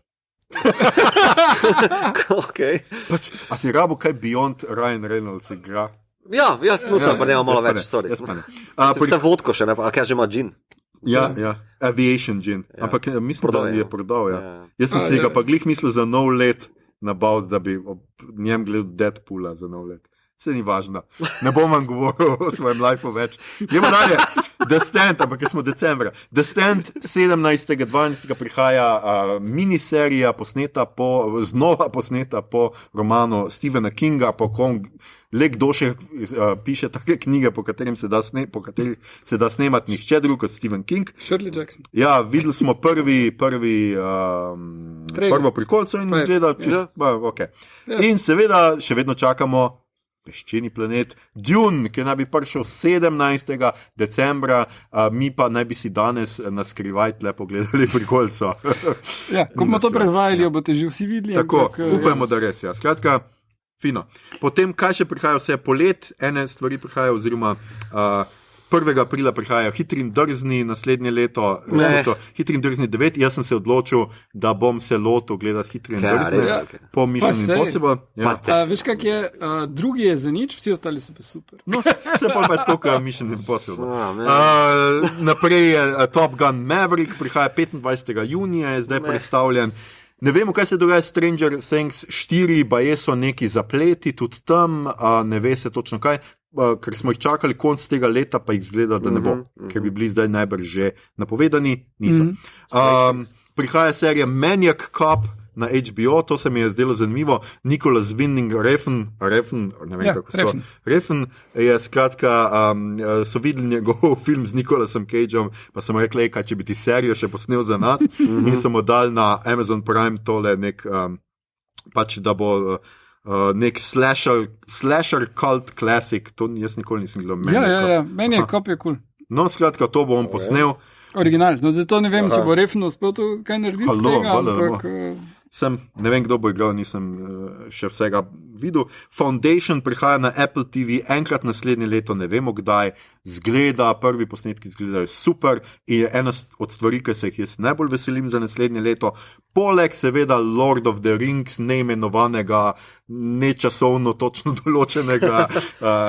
Okay. Pač, a si rabo kaj Beyond Ryan Reynolds igra? Ja, jaz nucam, pa nema malo več, sorry. Vse vodko še, a kaj že ima džin? Ja, Aviation Gin. Ampak mislim, da je prodal. Jaz sem si ga pa glih mislil za nov let nabaviti, da bi ob njem gledal Deadpoola za nov let. se ni važno. Ne bom vam govoril o svojem lifeu več. Gremo dalje. The Stand, ampak smo decembra. The Stand 17.12. prihaja miniserija znova posneta po romanu Stephena Kinga, le kdo še piše take knjige, po katerih se da snemati nihče drug kot Stephen King. Shirley Jackson. Ja, videli smo prvo prikolico in izgleda, okay. In seveda še vedno čakamo Peščeni planet Dune, ki naj bi prišel 17. decembra, mi pa naj bi si danes na skrivaj tle pogledali prikolico. Ja, ko bomo to predvajali, jo boste že vsi videli. Tako, upajmo, da res, ja. Skratka, fino. Potem, kaj še prihaja vse polet, ene stvari prihajajo, oziroma 1. aprila prihajajo Hitri in drzni, naslednje leto so Hitri in drzni 9, jaz sem se odločil, da bom se lotil gledati Hitri in drzni po Mission Impossible. Ja. Veš kak je, drugi je za nič, vsi ostali so pa super. No, se pa tako kot Mission Impossible. Naprej je Top Gun Maverick, prihaja 25. junija, je zdaj predstavljen. Ne vemo, kaj se dogaja s Stranger Things 4, baje so neki zapleti tudi tam, ne ve se točno kaj, ker smo jih čakali konc tega leta, pa jih zgleda, da ne bo, ker bi bili zdaj najbrž že napovedani, niso. Prihaja serija Maniac Cop na HBO, to se mi je zdelo zanimivo. Nicholas Winding Refn, ne vem kako se to. Refn je skratka, so videli njegov film z Nicolasom Cageom, pa so mu rekli, kaj če bi ti serijo še posnel za nas, in so mu dali na Amazon Prime tole nek, pač da bo nek slasher cult classic, to jaz nikoli nisem gledal. Ja, Maniac Cop je cool. No, skratka, to bom posnel. Original, no zato ne vem, če bo Refn uspel to kaj narediti z tega, ampak... Ne vem, kdo bo igral, nisem še vsega videl. Foundation prihaja na Apple TV enkrat naslednje leto, ne vemo kdaj, zgleda, prvi posnetki izgledajo super in je ena od stvari, ki se jih jaz najbolj veselim za naslednje leto. Poleg seveda Lord of the Rings, neimenovanega, nečasovno točno določenega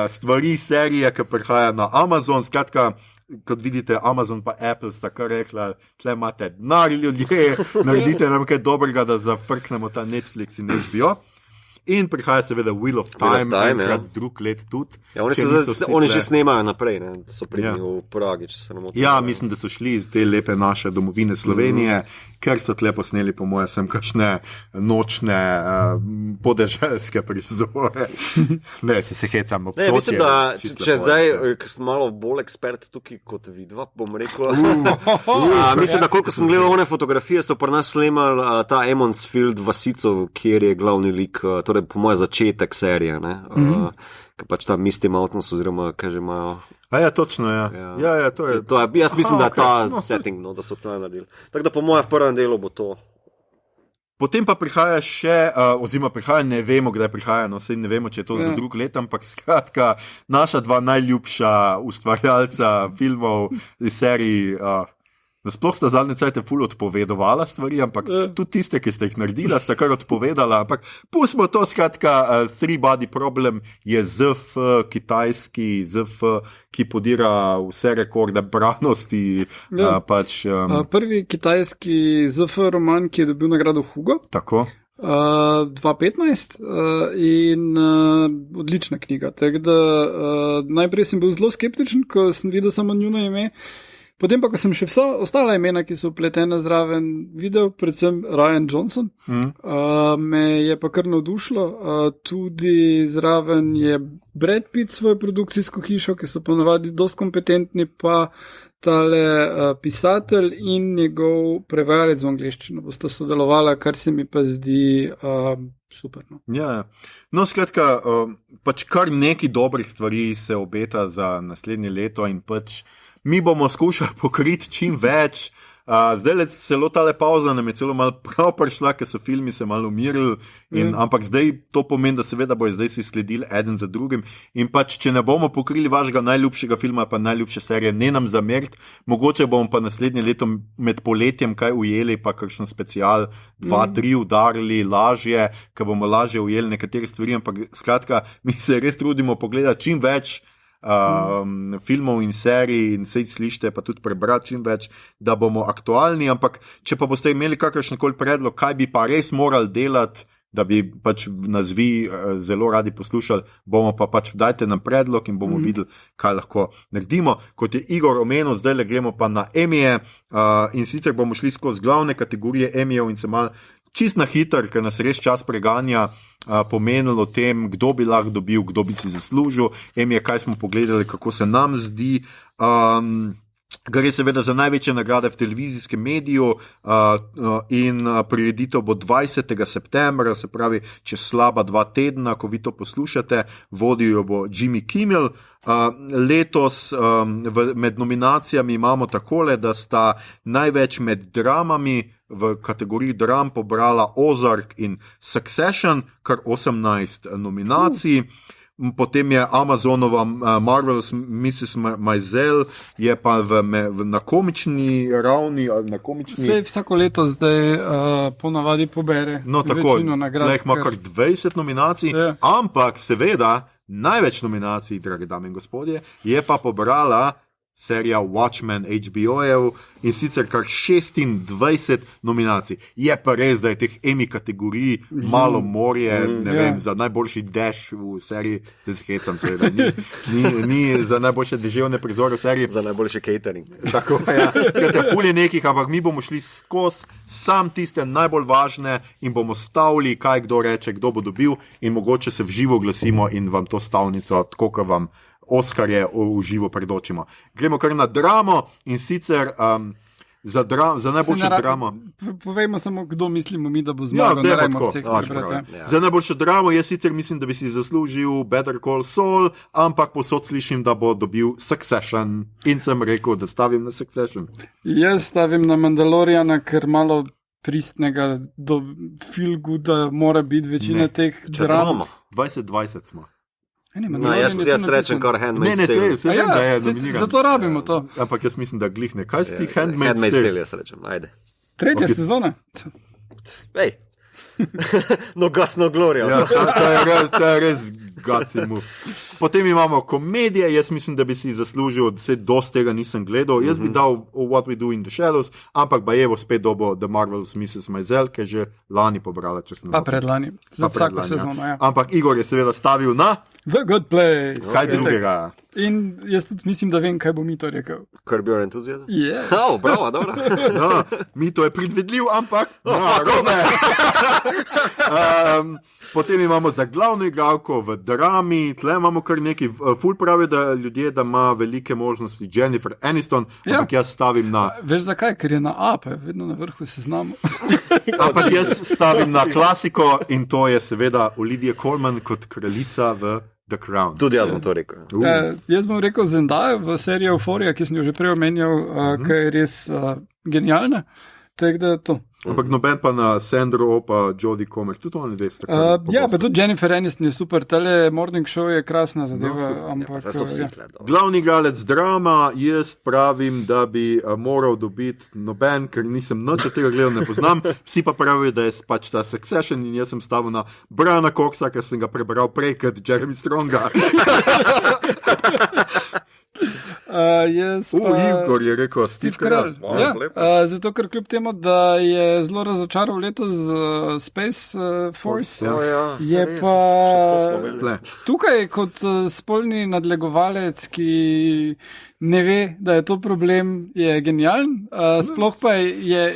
stvari, serije, ki prihaja na Amazon, skratka, kot vidite, Amazon pa Apple sta kar rekla, tle imate denar, ljudje, naredite nam kaj dobrega, da zafrknemo ta Netflix in HBO. In prihaja seveda Wheel of Time, enkrat drug let tudi. Ja, oni že snemajo naprej, ne? So pridni v Pragi, če se ne motim. Ja, mislim, da so šli iz te lepe naše domovine Slovenije, ker so tle posneli, po moje, sem kakšne nočne podeželske prizore. Ne, se hecam. Ne, mislim, da če zdaj, ker sem malo bolj ekspert tukaj kot vidva, bom rekel. Mislim, da koliko sem gledal one fotografije, so pri nas snemali ta Emmonsfield vasico, kjer je glavni lik, torej po moje začetek serije, ne? Ker pač ta Misty Mountains, oziroma kaj že imajo. Ja, točno, ja. Ja, to je. Jaz mislim, da je ta setting, no, da so to naredili. Tako da po moje v prvem delu bo to. Potem pa prihaja še, oziroma prihaja, ne vemo, kdaj prihaja, no, sej ne vemo, če je to za drug let, ampak skratka, naša dva najljubša ustvarjalca filmov iz seriji, sploh sta zadnje cajte ful odpovedovala stvari, ampak tudi tiste, ki ste jih naredila, sta kar odpovedala, ampak pustimo to, skratka, Three Body Problem je ZF, kitajski ZF, ki podira vse rekorde branosti. Prvi kitajski ZF roman, ki je dobil nagrado Hugo. Tako. 2015 in odlična knjiga. Tako da najprej sem bil zelo skeptičen, ko sem videl samo njuno ime. Potem pa, ko sem še vsa ostala imena, ki so upletena zraven, videl, predvsem Ryan Johnson, me je pa kar navdušilo. Tudi zraven je Brad Pitt svojo produkcijsko hišo, ki so ponavadi dosti kompetentni, pa tale pisatelj in njegov prevajalec v angleščino bosta sodelovala, kar se mi pa zdi super. No, ja. No skratka, pač kar neki dobrih stvari se obeta za naslednje leto in pač mi bomo skušali pokriti čim več. Zdaj celo tale pauza nam je celo malo prav prišla, ker so filmi se malo umirili, ampak zdaj to pomeni, da seveda bojo zdaj si sledili eden za drugim in pač, če ne bomo pokrili vašega najljubšega filma pa najljubše serije, ne nam zameriti, mogoče bomo pa naslednje leto med poletjem kaj ujeli, pa kakšen special 2-3 udarili lažje, ker bomo lažje ujeli nekatere stvari, ampak skratka, mi se res trudimo pogledati čim več filmov in serij in sej slište, pa tudi prebrati čim več, da bomo aktualni, ampak če pa boste imeli kakršenkoli predlog, kaj bi pa res morali delati, da bi pač nas vi zelo radi poslušali, bomo pa pač dajte nam predlog in bomo videli, kaj lahko naredimo. Kot je Igor omenil, zdaj le gremo pa na Emije in sicer bomo šli skozi glavne kategorije Emijev in se malo čist na hiter, ker nas res čas preganja, pomenilo o tem, kdo bi lahko dobil, kdo bi si zaslužil. Emije, kaj smo pogledali, kako se nam zdi. Gre seveda za največje nagrade v televizijskem mediju in prireditev bo 20. septembra, se pravi čez slaba 2 tedna, ko vi to poslušate, vodil jo bo Jimmy Kimmel. Letos med nominacijami imamo takole, da sta največ med dramami v kategoriji dram pobrala Ozark in Succession, kar 18 nominacij. Potem je Amazonova Marvelous Mrs. Maisel, je pa na komični ravni. Vse vsako leto zdaj ponavadi pobere. No, tako, tukaj ima kar 20 nominacij, ampak seveda največ nominacij, drage dame in gospodje, je pa pobrala serija Watchmen HBO-jev in sicer kar 26 nominacij. Je pa res, da je teh Emmy kategorij malo morje, ne vem, za najboljši dež v seriji, se zhecam seveda, ni za najboljše deževne prizore v seriji. Za najboljši catering. Tako, ja. Skratka, ful je nekih, ampak mi bomo šli skozi sam tiste najbolj važne in bomo stavili, kaj kdo reče, kdo bo dobil in mogoče se v živo glasimo in vam to stavnico, tako kot vam Oskarje v živo predočimo. Gremo kar na dramo in sicer za najboljšo dramo. Povejmo samo, kdo mislimo mi, da bo zmagal. Za najboljšo dramo jaz sicer mislim, da bi si zaslužil Better Call Saul, ampak posod slišim, da bo dobil Succession in sem rekel, da stavim na Succession. Jaz stavim na Mandaloriana, ker malo pristnega do feel gooda mora biti večina teh dram. 2020 smo. Jaz rečem kar Handmaid's Tale. Zato rabimo to. Ampak jaz mislim, da glihne. Kaj si ti Handmaid's Tale, jaz rečem, ajde. 3. sezona. Ej, no guts, no glory. Ja, to je res guts in move. Potem imamo komedije, jaz mislim, da bi si zaslužil, dosti tega nisem gledal, jaz bi dal What We Do in the Shadows, ampak Bajevo spet dobo The Marvelous Mrs. Maisel, ki je že lani pobrala. Pa predlani, za vsako sezono, ja. Ampak Igor je seveda stavil na The Good Place. Kaj drugega? In jaz tudi mislim, da vem, kaj bo Mito rekel. Curb Your Enthusiasm? Yes. Bravo, dobro. No, Mito je predvidljiv, ampak potem imamo za glavno igralko v drami, tle imamo kar nekaj, ful pravi, da ljudje, da ima velike možnosti Jennifer Aniston, ampak jaz stavim na... Veš zakaj? Ker je na A, pa je vedno na vrhu seznamu. Ampak jaz stavim na klasiko in to je seveda Olivia Colman kot kraljica v The Crown. Tudi jaz bom to rekel. Jaz bom rekel Zendaya v seriji Euphoria, ki sem jo že prej omenjal, ki je res genialna. Tako da to. Ampak noben pa na Sandro O pa Jodie Comer, tudi oni veste. Ja, pa tudi Jennifer Aniston je super, tele Morning Show je krasna zadeva. Ampak, Glavni igralec drama, jaz pravim, da bi moral dobiti noben, ker nisem nič od tega gledal, ne poznam. Vsi pa pravijo, da je pač ta Succession in jaz sem stavil na Briana Coxa, ker sem ga prebral prej kot Jeremy Stronga. Igor je rekel Steve Carell. Zato, ker kljub temu, da je zelo razočaral letos Space Force, je pa tukaj kot spolni nadlegovalec, ki ne ve, da je to problem, je genijalen. Sploh pa je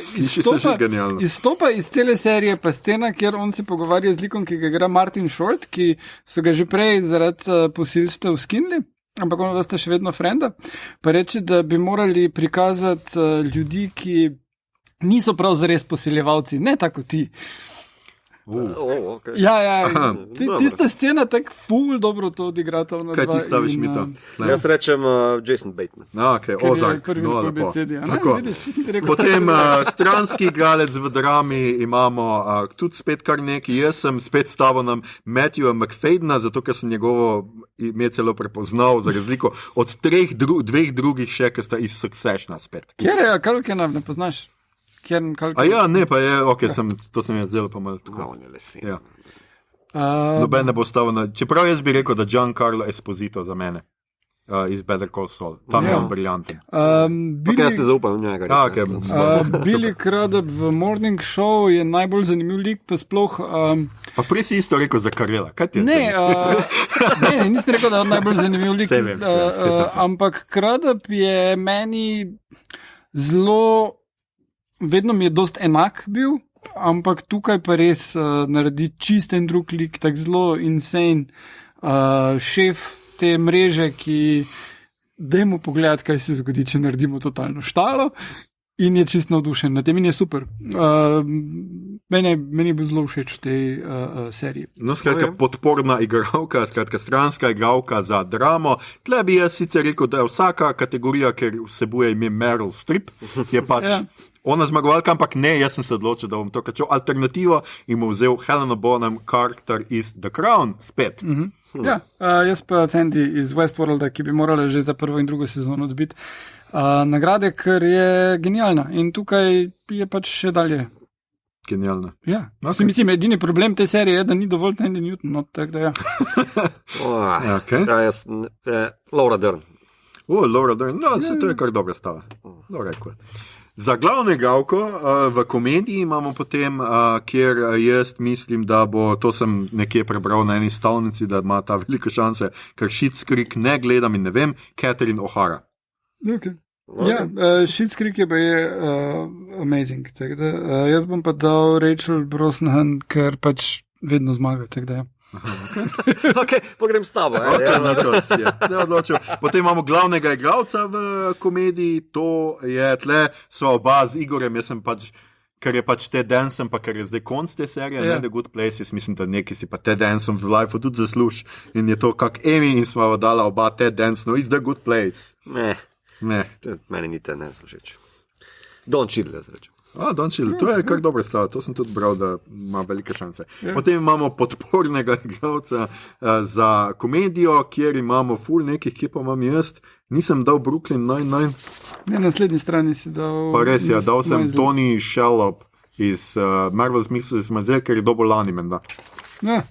izstopa iz cele serije pa scena, kjer on se pogovarja z likom, ki ga igra Martin Short, ki so ga že prej zaradi posilstev skinili. Ampak ono, da sta še vedno frenda, pa reče, da bi morali prikazati ljudi, ki niso prav zares posiljevalci, ne tako ti. Okay. Ja, tista scena tako ful dobro to odigrata. Kaj ti staviš, Mito? Jaz rečem Jason Bateman. Ozark. Potem stranski igralec v drami imamo tudi spet kar neki. Jaz sem spet stavil na Matthewa McFadena, zato ker sem njegovo ime celo prepoznal, za razliko od dveh drugih še, ki sta iz Successiona spet. Kjer je, Kalkena ne poznaš? Ne, pa je, to sem jaz zdelo pa malo tako. Ja. Noben ne bo stavil na... Čeprav jaz bi rekel, da Giancarlo Esposito za mene. iz Better Call Saul. Tam je on briljanten. Kaj ste zaupali v njega? Billy Crudup v Morning Show je najbolj zanimiv lik, pa sploh... Pa prej si isto rekel za Karela. Kaj ti je? Ne, nisem rekel, da je najbolj zanimiv lik. Ampak Crudup je meni zelo... Vedno mi je dost enak bil, ampak tukaj pa res naredi čist en drug lik, tak zelo insane šef te mreže, ki dajmo pogledati, kaj se zgodi, če naredimo totalno štalo in je čist navdušen. Na tem in je super. Meni je bil zelo všeč v tej seriji. No, skratka, podporna igralka, skratka, stranska igralka za dramo. Tle bi jaz sicer rekel, da je vsaka kategorija, ker vsebuje ime Meryl Streep, je pač ona zmagovalka, ampak ne, jaz sem se odločil, da bom to kačal alternativo in bom vzel Helena Bonham Carter iz The Crown spet. Ja, jaz pa Tandy iz Westworlda, ki bi morala že za prvo in drugo sezono dobiti nagrade, ker je genialna in tukaj je pač še dalje. Genialna. Ja, okay. Mislim, edini problem te serije je, da ni dovolj Tandy Newton, no, tako da ja. Okay. Laura Dern. Laura Dern, no, se to je kar dobro stala. Dobro rekel. Za glavno igralko v komediji imamo potem, kjer jaz mislim, da bo, to sem nekje prebral na eni stavnici, da ima ta velike šanse, ker Schitt's Creek ne gledam in ne vem, Catherine O'Hara. Okay. Ja, Schitt's Creek je pa amazing. Jaz bom pa dal Rachel Brosnahan, ker pač vedno zmaga. Okay, pogrem s tabo. Ne odločil. Potem imamo glavnega igralca v komediji, to je tle, sva oba z Igorjem, jaz sem pač, ker je pač Ted Danson, pa ker je zdaj konc te serije, ne The Good Place, jaz mislim, da neki si pa Ted Danson v lifeu tudi zasluž in je to kak Amy in sva dala oba Ted Danson iz The Good Place. Ne. Meni ni Ted Danson všeč. Don Cheadle, zrečem. Don Cheadle, to je kar dobro stalo, to sem tudi bral, da ima velike šanse. Potem imamo podpornega igralca za komedijo, kjer imamo ful nekih, ki pa imam jaz. Nisem dal Brooklyn Nine-Nine. Ne, na naslednji strani si dal... Pa res, ja, dal sem Tony Shalhoub iz Marvel's Mrs. Maisel, ker je dobo lani menda. Ja.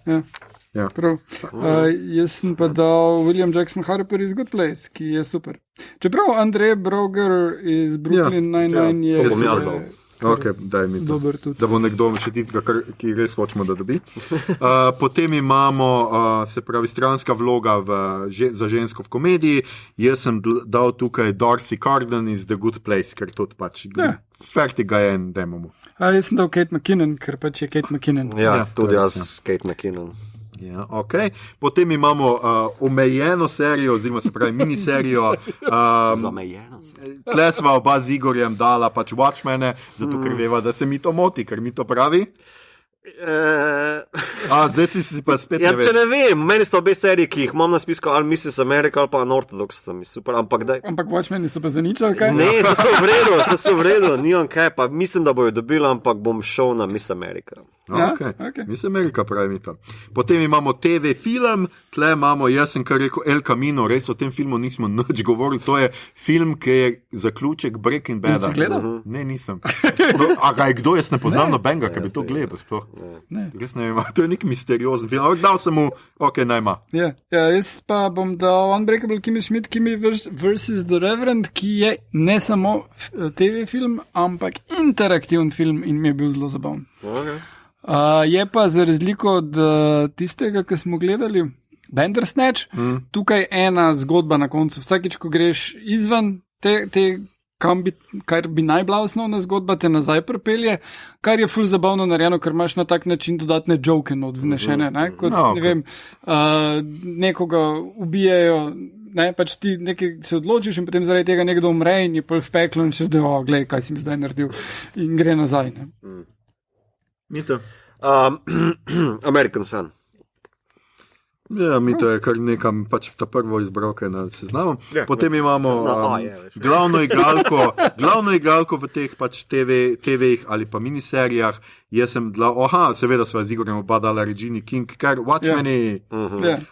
Prav. Jaz sem pa dal William Jackson Harper iz Good Place, ki je super. Čeprav Andrej Broger iz Brooklyn Nine-Nine je... To bom jaz dal. Ok, daj mi to. Da bo nekdo še tistega, ki res hočemo, da dobi. Potem imamo, se pravi, stranska vloga za žensko v komediji. Jaz sem dal tukaj Darcy Carden iz The Good Place, ker tudi pač fertiga je en demomu. Jaz sem dal Kate McKinnon, ker pač je Kate McKinnon. Ja, tudi jaz Kate McKinnon. Ja, okay. Potem imamo omejeno serijo, oziroma se pravi miniserijo. Zamejeno. Tle sva oba z Igorjem dala pač Watchmene, zato ker veva, da se mi to moti, ker mi to pravi. Zdaj si pa spet ne vem. Če ne vem, meni sta obe seriji, ki jih imam na spisku, ali Mrs. America ali pa Unorthodox, sta mi super, ampak daj. Ampak Watchmeni so pa zdaj nič, ali kaj? Ne, se so v redu, nimam kaj, pa mislim, da bojo dobila, ampak bom šel na Miss America. Okay. Miss America pravi mi to. Potem imamo TV film, tle imamo, jaz sem kar rekel El Camino, res o tem filmu nismo nič govorili, to je film, ki je zaključek Breaking Bada. Si gledal? Ne, nisem. A ga je kdo, jaz ne poznam nobenega, ki bi to gledal sploh. Res ne vem, to je nek misteriozen film, ampak dal sem mu, najma. Ja, jaz pa bom dal Unbreakable Kimmy Schmidt, Kimmy vs. The Reverend, ki je ne samo TV film, ampak interaktiven film in mi je bil zelo zabaven. Okay. Je pa za razliko od tistega, ki smo gledali, Bandersnatch, tukaj ena zgodba na koncu. Vsakič, ko greš izven kar bi naj bila osnovna zgodba, te nazaj pripelje, kar je ful zabavno narejeno, ker imaš na tak način dodatne joke odvnešene, kot ne vem, nekoga ubijajo, pač ti nekaj se odločiš in potem zaradi tega nekdo umre in je pol v peklu in še da, glej, kaj si mi zdaj naredil in gre nazaj. Mito. American Sun. Ja, Mito je kar nekam pač ta prvo izbral, kaj na seznamu. Potem imamo glavno igralko v teh pač TV-ih ali pa miniserijah. Jaz sem seveda sva z Igorjem oba dala Regina King, kar Watchmeni.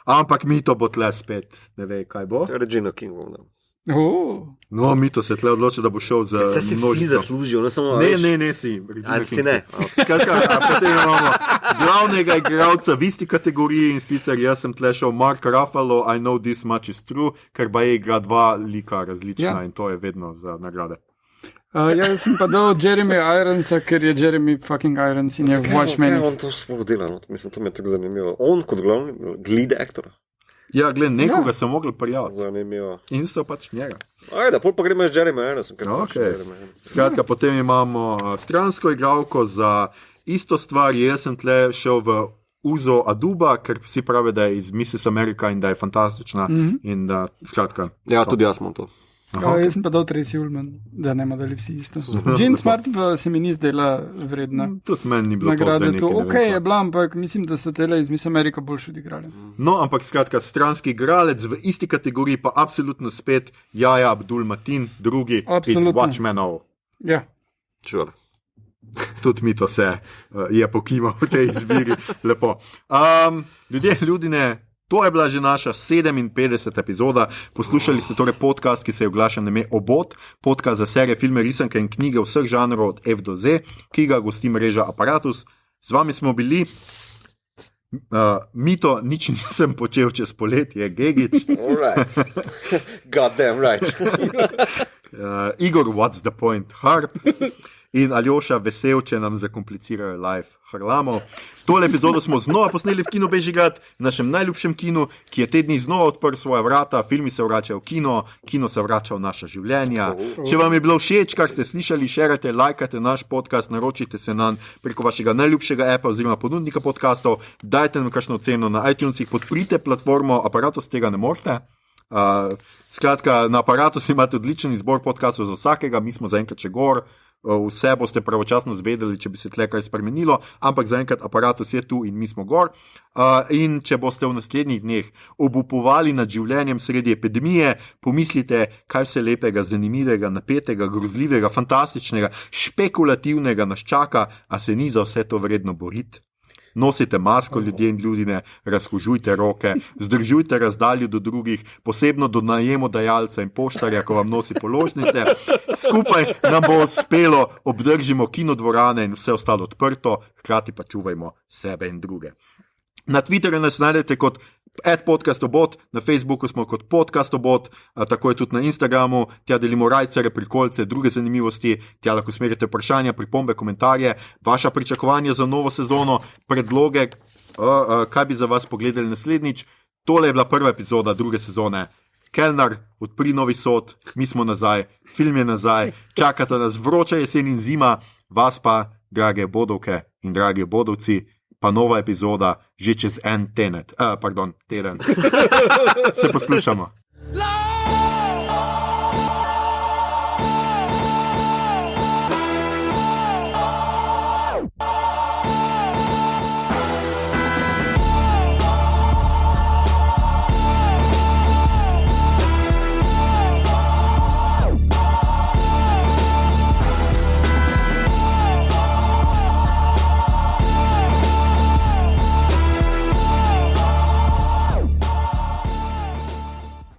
Ampak Mito bo tle spet, ne ve, kaj bo. Regina King bom dal. No, Mito se je tle odločil, da bo šel za. Vse si vsi zaslužijo, ne samo Ne si. Si ne. Skratka, potem imamo glavnega igralca v isti kategoriji in sicer jaz sem tle šel Mark Ruffalo, I know this much is true, ker pa je igra dva lika različna in to je vedno za nagrade. Jaz sem pa dal Jeremy Ironsa, ker je Jeremy fucking Irons in je v Watchmeni. Kaj on to sploh dela? Mislim, to me je tako zanimivo. On kot glavni lead actor. Ja, gled, nekoga so mogli prijaviti. Zanimivo. In so pač njega. Ajde, pol pa gremo z Jeremy Ironsom. Skratka, potem imamo stransko igralko za isto stvar. Jaz sem tle šel v Uzo Aduba, ker vsi pravi, da je iz Mrs. America in da je fantastična. In da, skratka. Ja, tudi jaz imam to. Jaz sem pa dal Tracy Ullman, da ne dali vsi isto. Jean Smart pa se mi ni zdela vredna. Tudi meni ni bilo nagrade to. Ok, je bila, ampak mislim, da so tele iz Miss America boljše odigrali. No, ampak skratka, stranski igralec v isti kategoriji pa absolutno spet Jaja Abdul Matin, drugi iz Watchmenov. Ja. Sure. Tudi mi to se je pokimal v tej izbiri. Lepo. Ljudje, to je bila že naša 57. epizoda. Poslušali ste torej podcast, ki se je oglašal na ime Obot, podcast za serije, filme, risanke in knjige vseh žanrov od F do Z, ki ga gosti mreža Apparatus. Z vami smo bili Mito, nič nisem počel čez poletje, Gegič. Alright. Goddamn right. Igor, what's the point, Harp. In Aljoša, vesel, če nam zakomplicirajo live Harlamov. Tole epizodo smo znova posneli v Kino Bežigrad, našem najljubšem kinu, ki je te dni znova odprl svoja vrata, filmi se vračajo v kino se vrača v naša življenja. Če vam je bilo všeč, kar ste slišali, šerajte, lajkajte naš podcast, naročite se nam preko vašega najljubšega appa oziroma ponudnika podcastov, dajte nam kakšno oceno na iTunesih, podprite platformo, Apparatus tega ne morete. Skratka, na Apparatus imate odličen izbor podcastov za vsakega, mi smo zaenkrat še gor. Vse boste pravočasno zvedeli, če bi se tle kaj spremenilo, ampak zaenkrat Apparatus je tu in mi smo gor. In če boste v naslednjih dneh obupovali nad življenjem sredi epidemije, pomislite, kaj vse lepega, zanimivega, napetega, grozljivega, fantastičnega, špekulativnega nas čaka, a se ni za vse to vredno boriti. Nosite masko, ljudje in ljudine, razkužujte roke, zdržujte razdaljo do drugih, posebno do najemodajalca in poštarja, ko vam nosi položnice. Skupaj nam bo uspelo, obdržimo kinodvorane in vse ostalo odprto, hkrati pa čuvajmo sebe in druge. Na Twitterju nas najdete kot @podcastobot, na Facebooku smo kot podcastobot, tako je tudi na Instagramu, tja delimo rajcere, prikolce, druge zanimivosti, tja lahko smerite vprašanja, pripombe, komentarje, vaša pričakovanja za novo sezono, predloge, kaj bi za vas pogledali naslednjič. Tole je bila prva epizoda druge sezone. Kelnar, odpri novi sod, mi smo nazaj, film je nazaj, čakata nas vroča jesen in zima, vas pa, drage bodovke in dragi bodovci, pa nova epizoda že čez teden. Se poslušamo.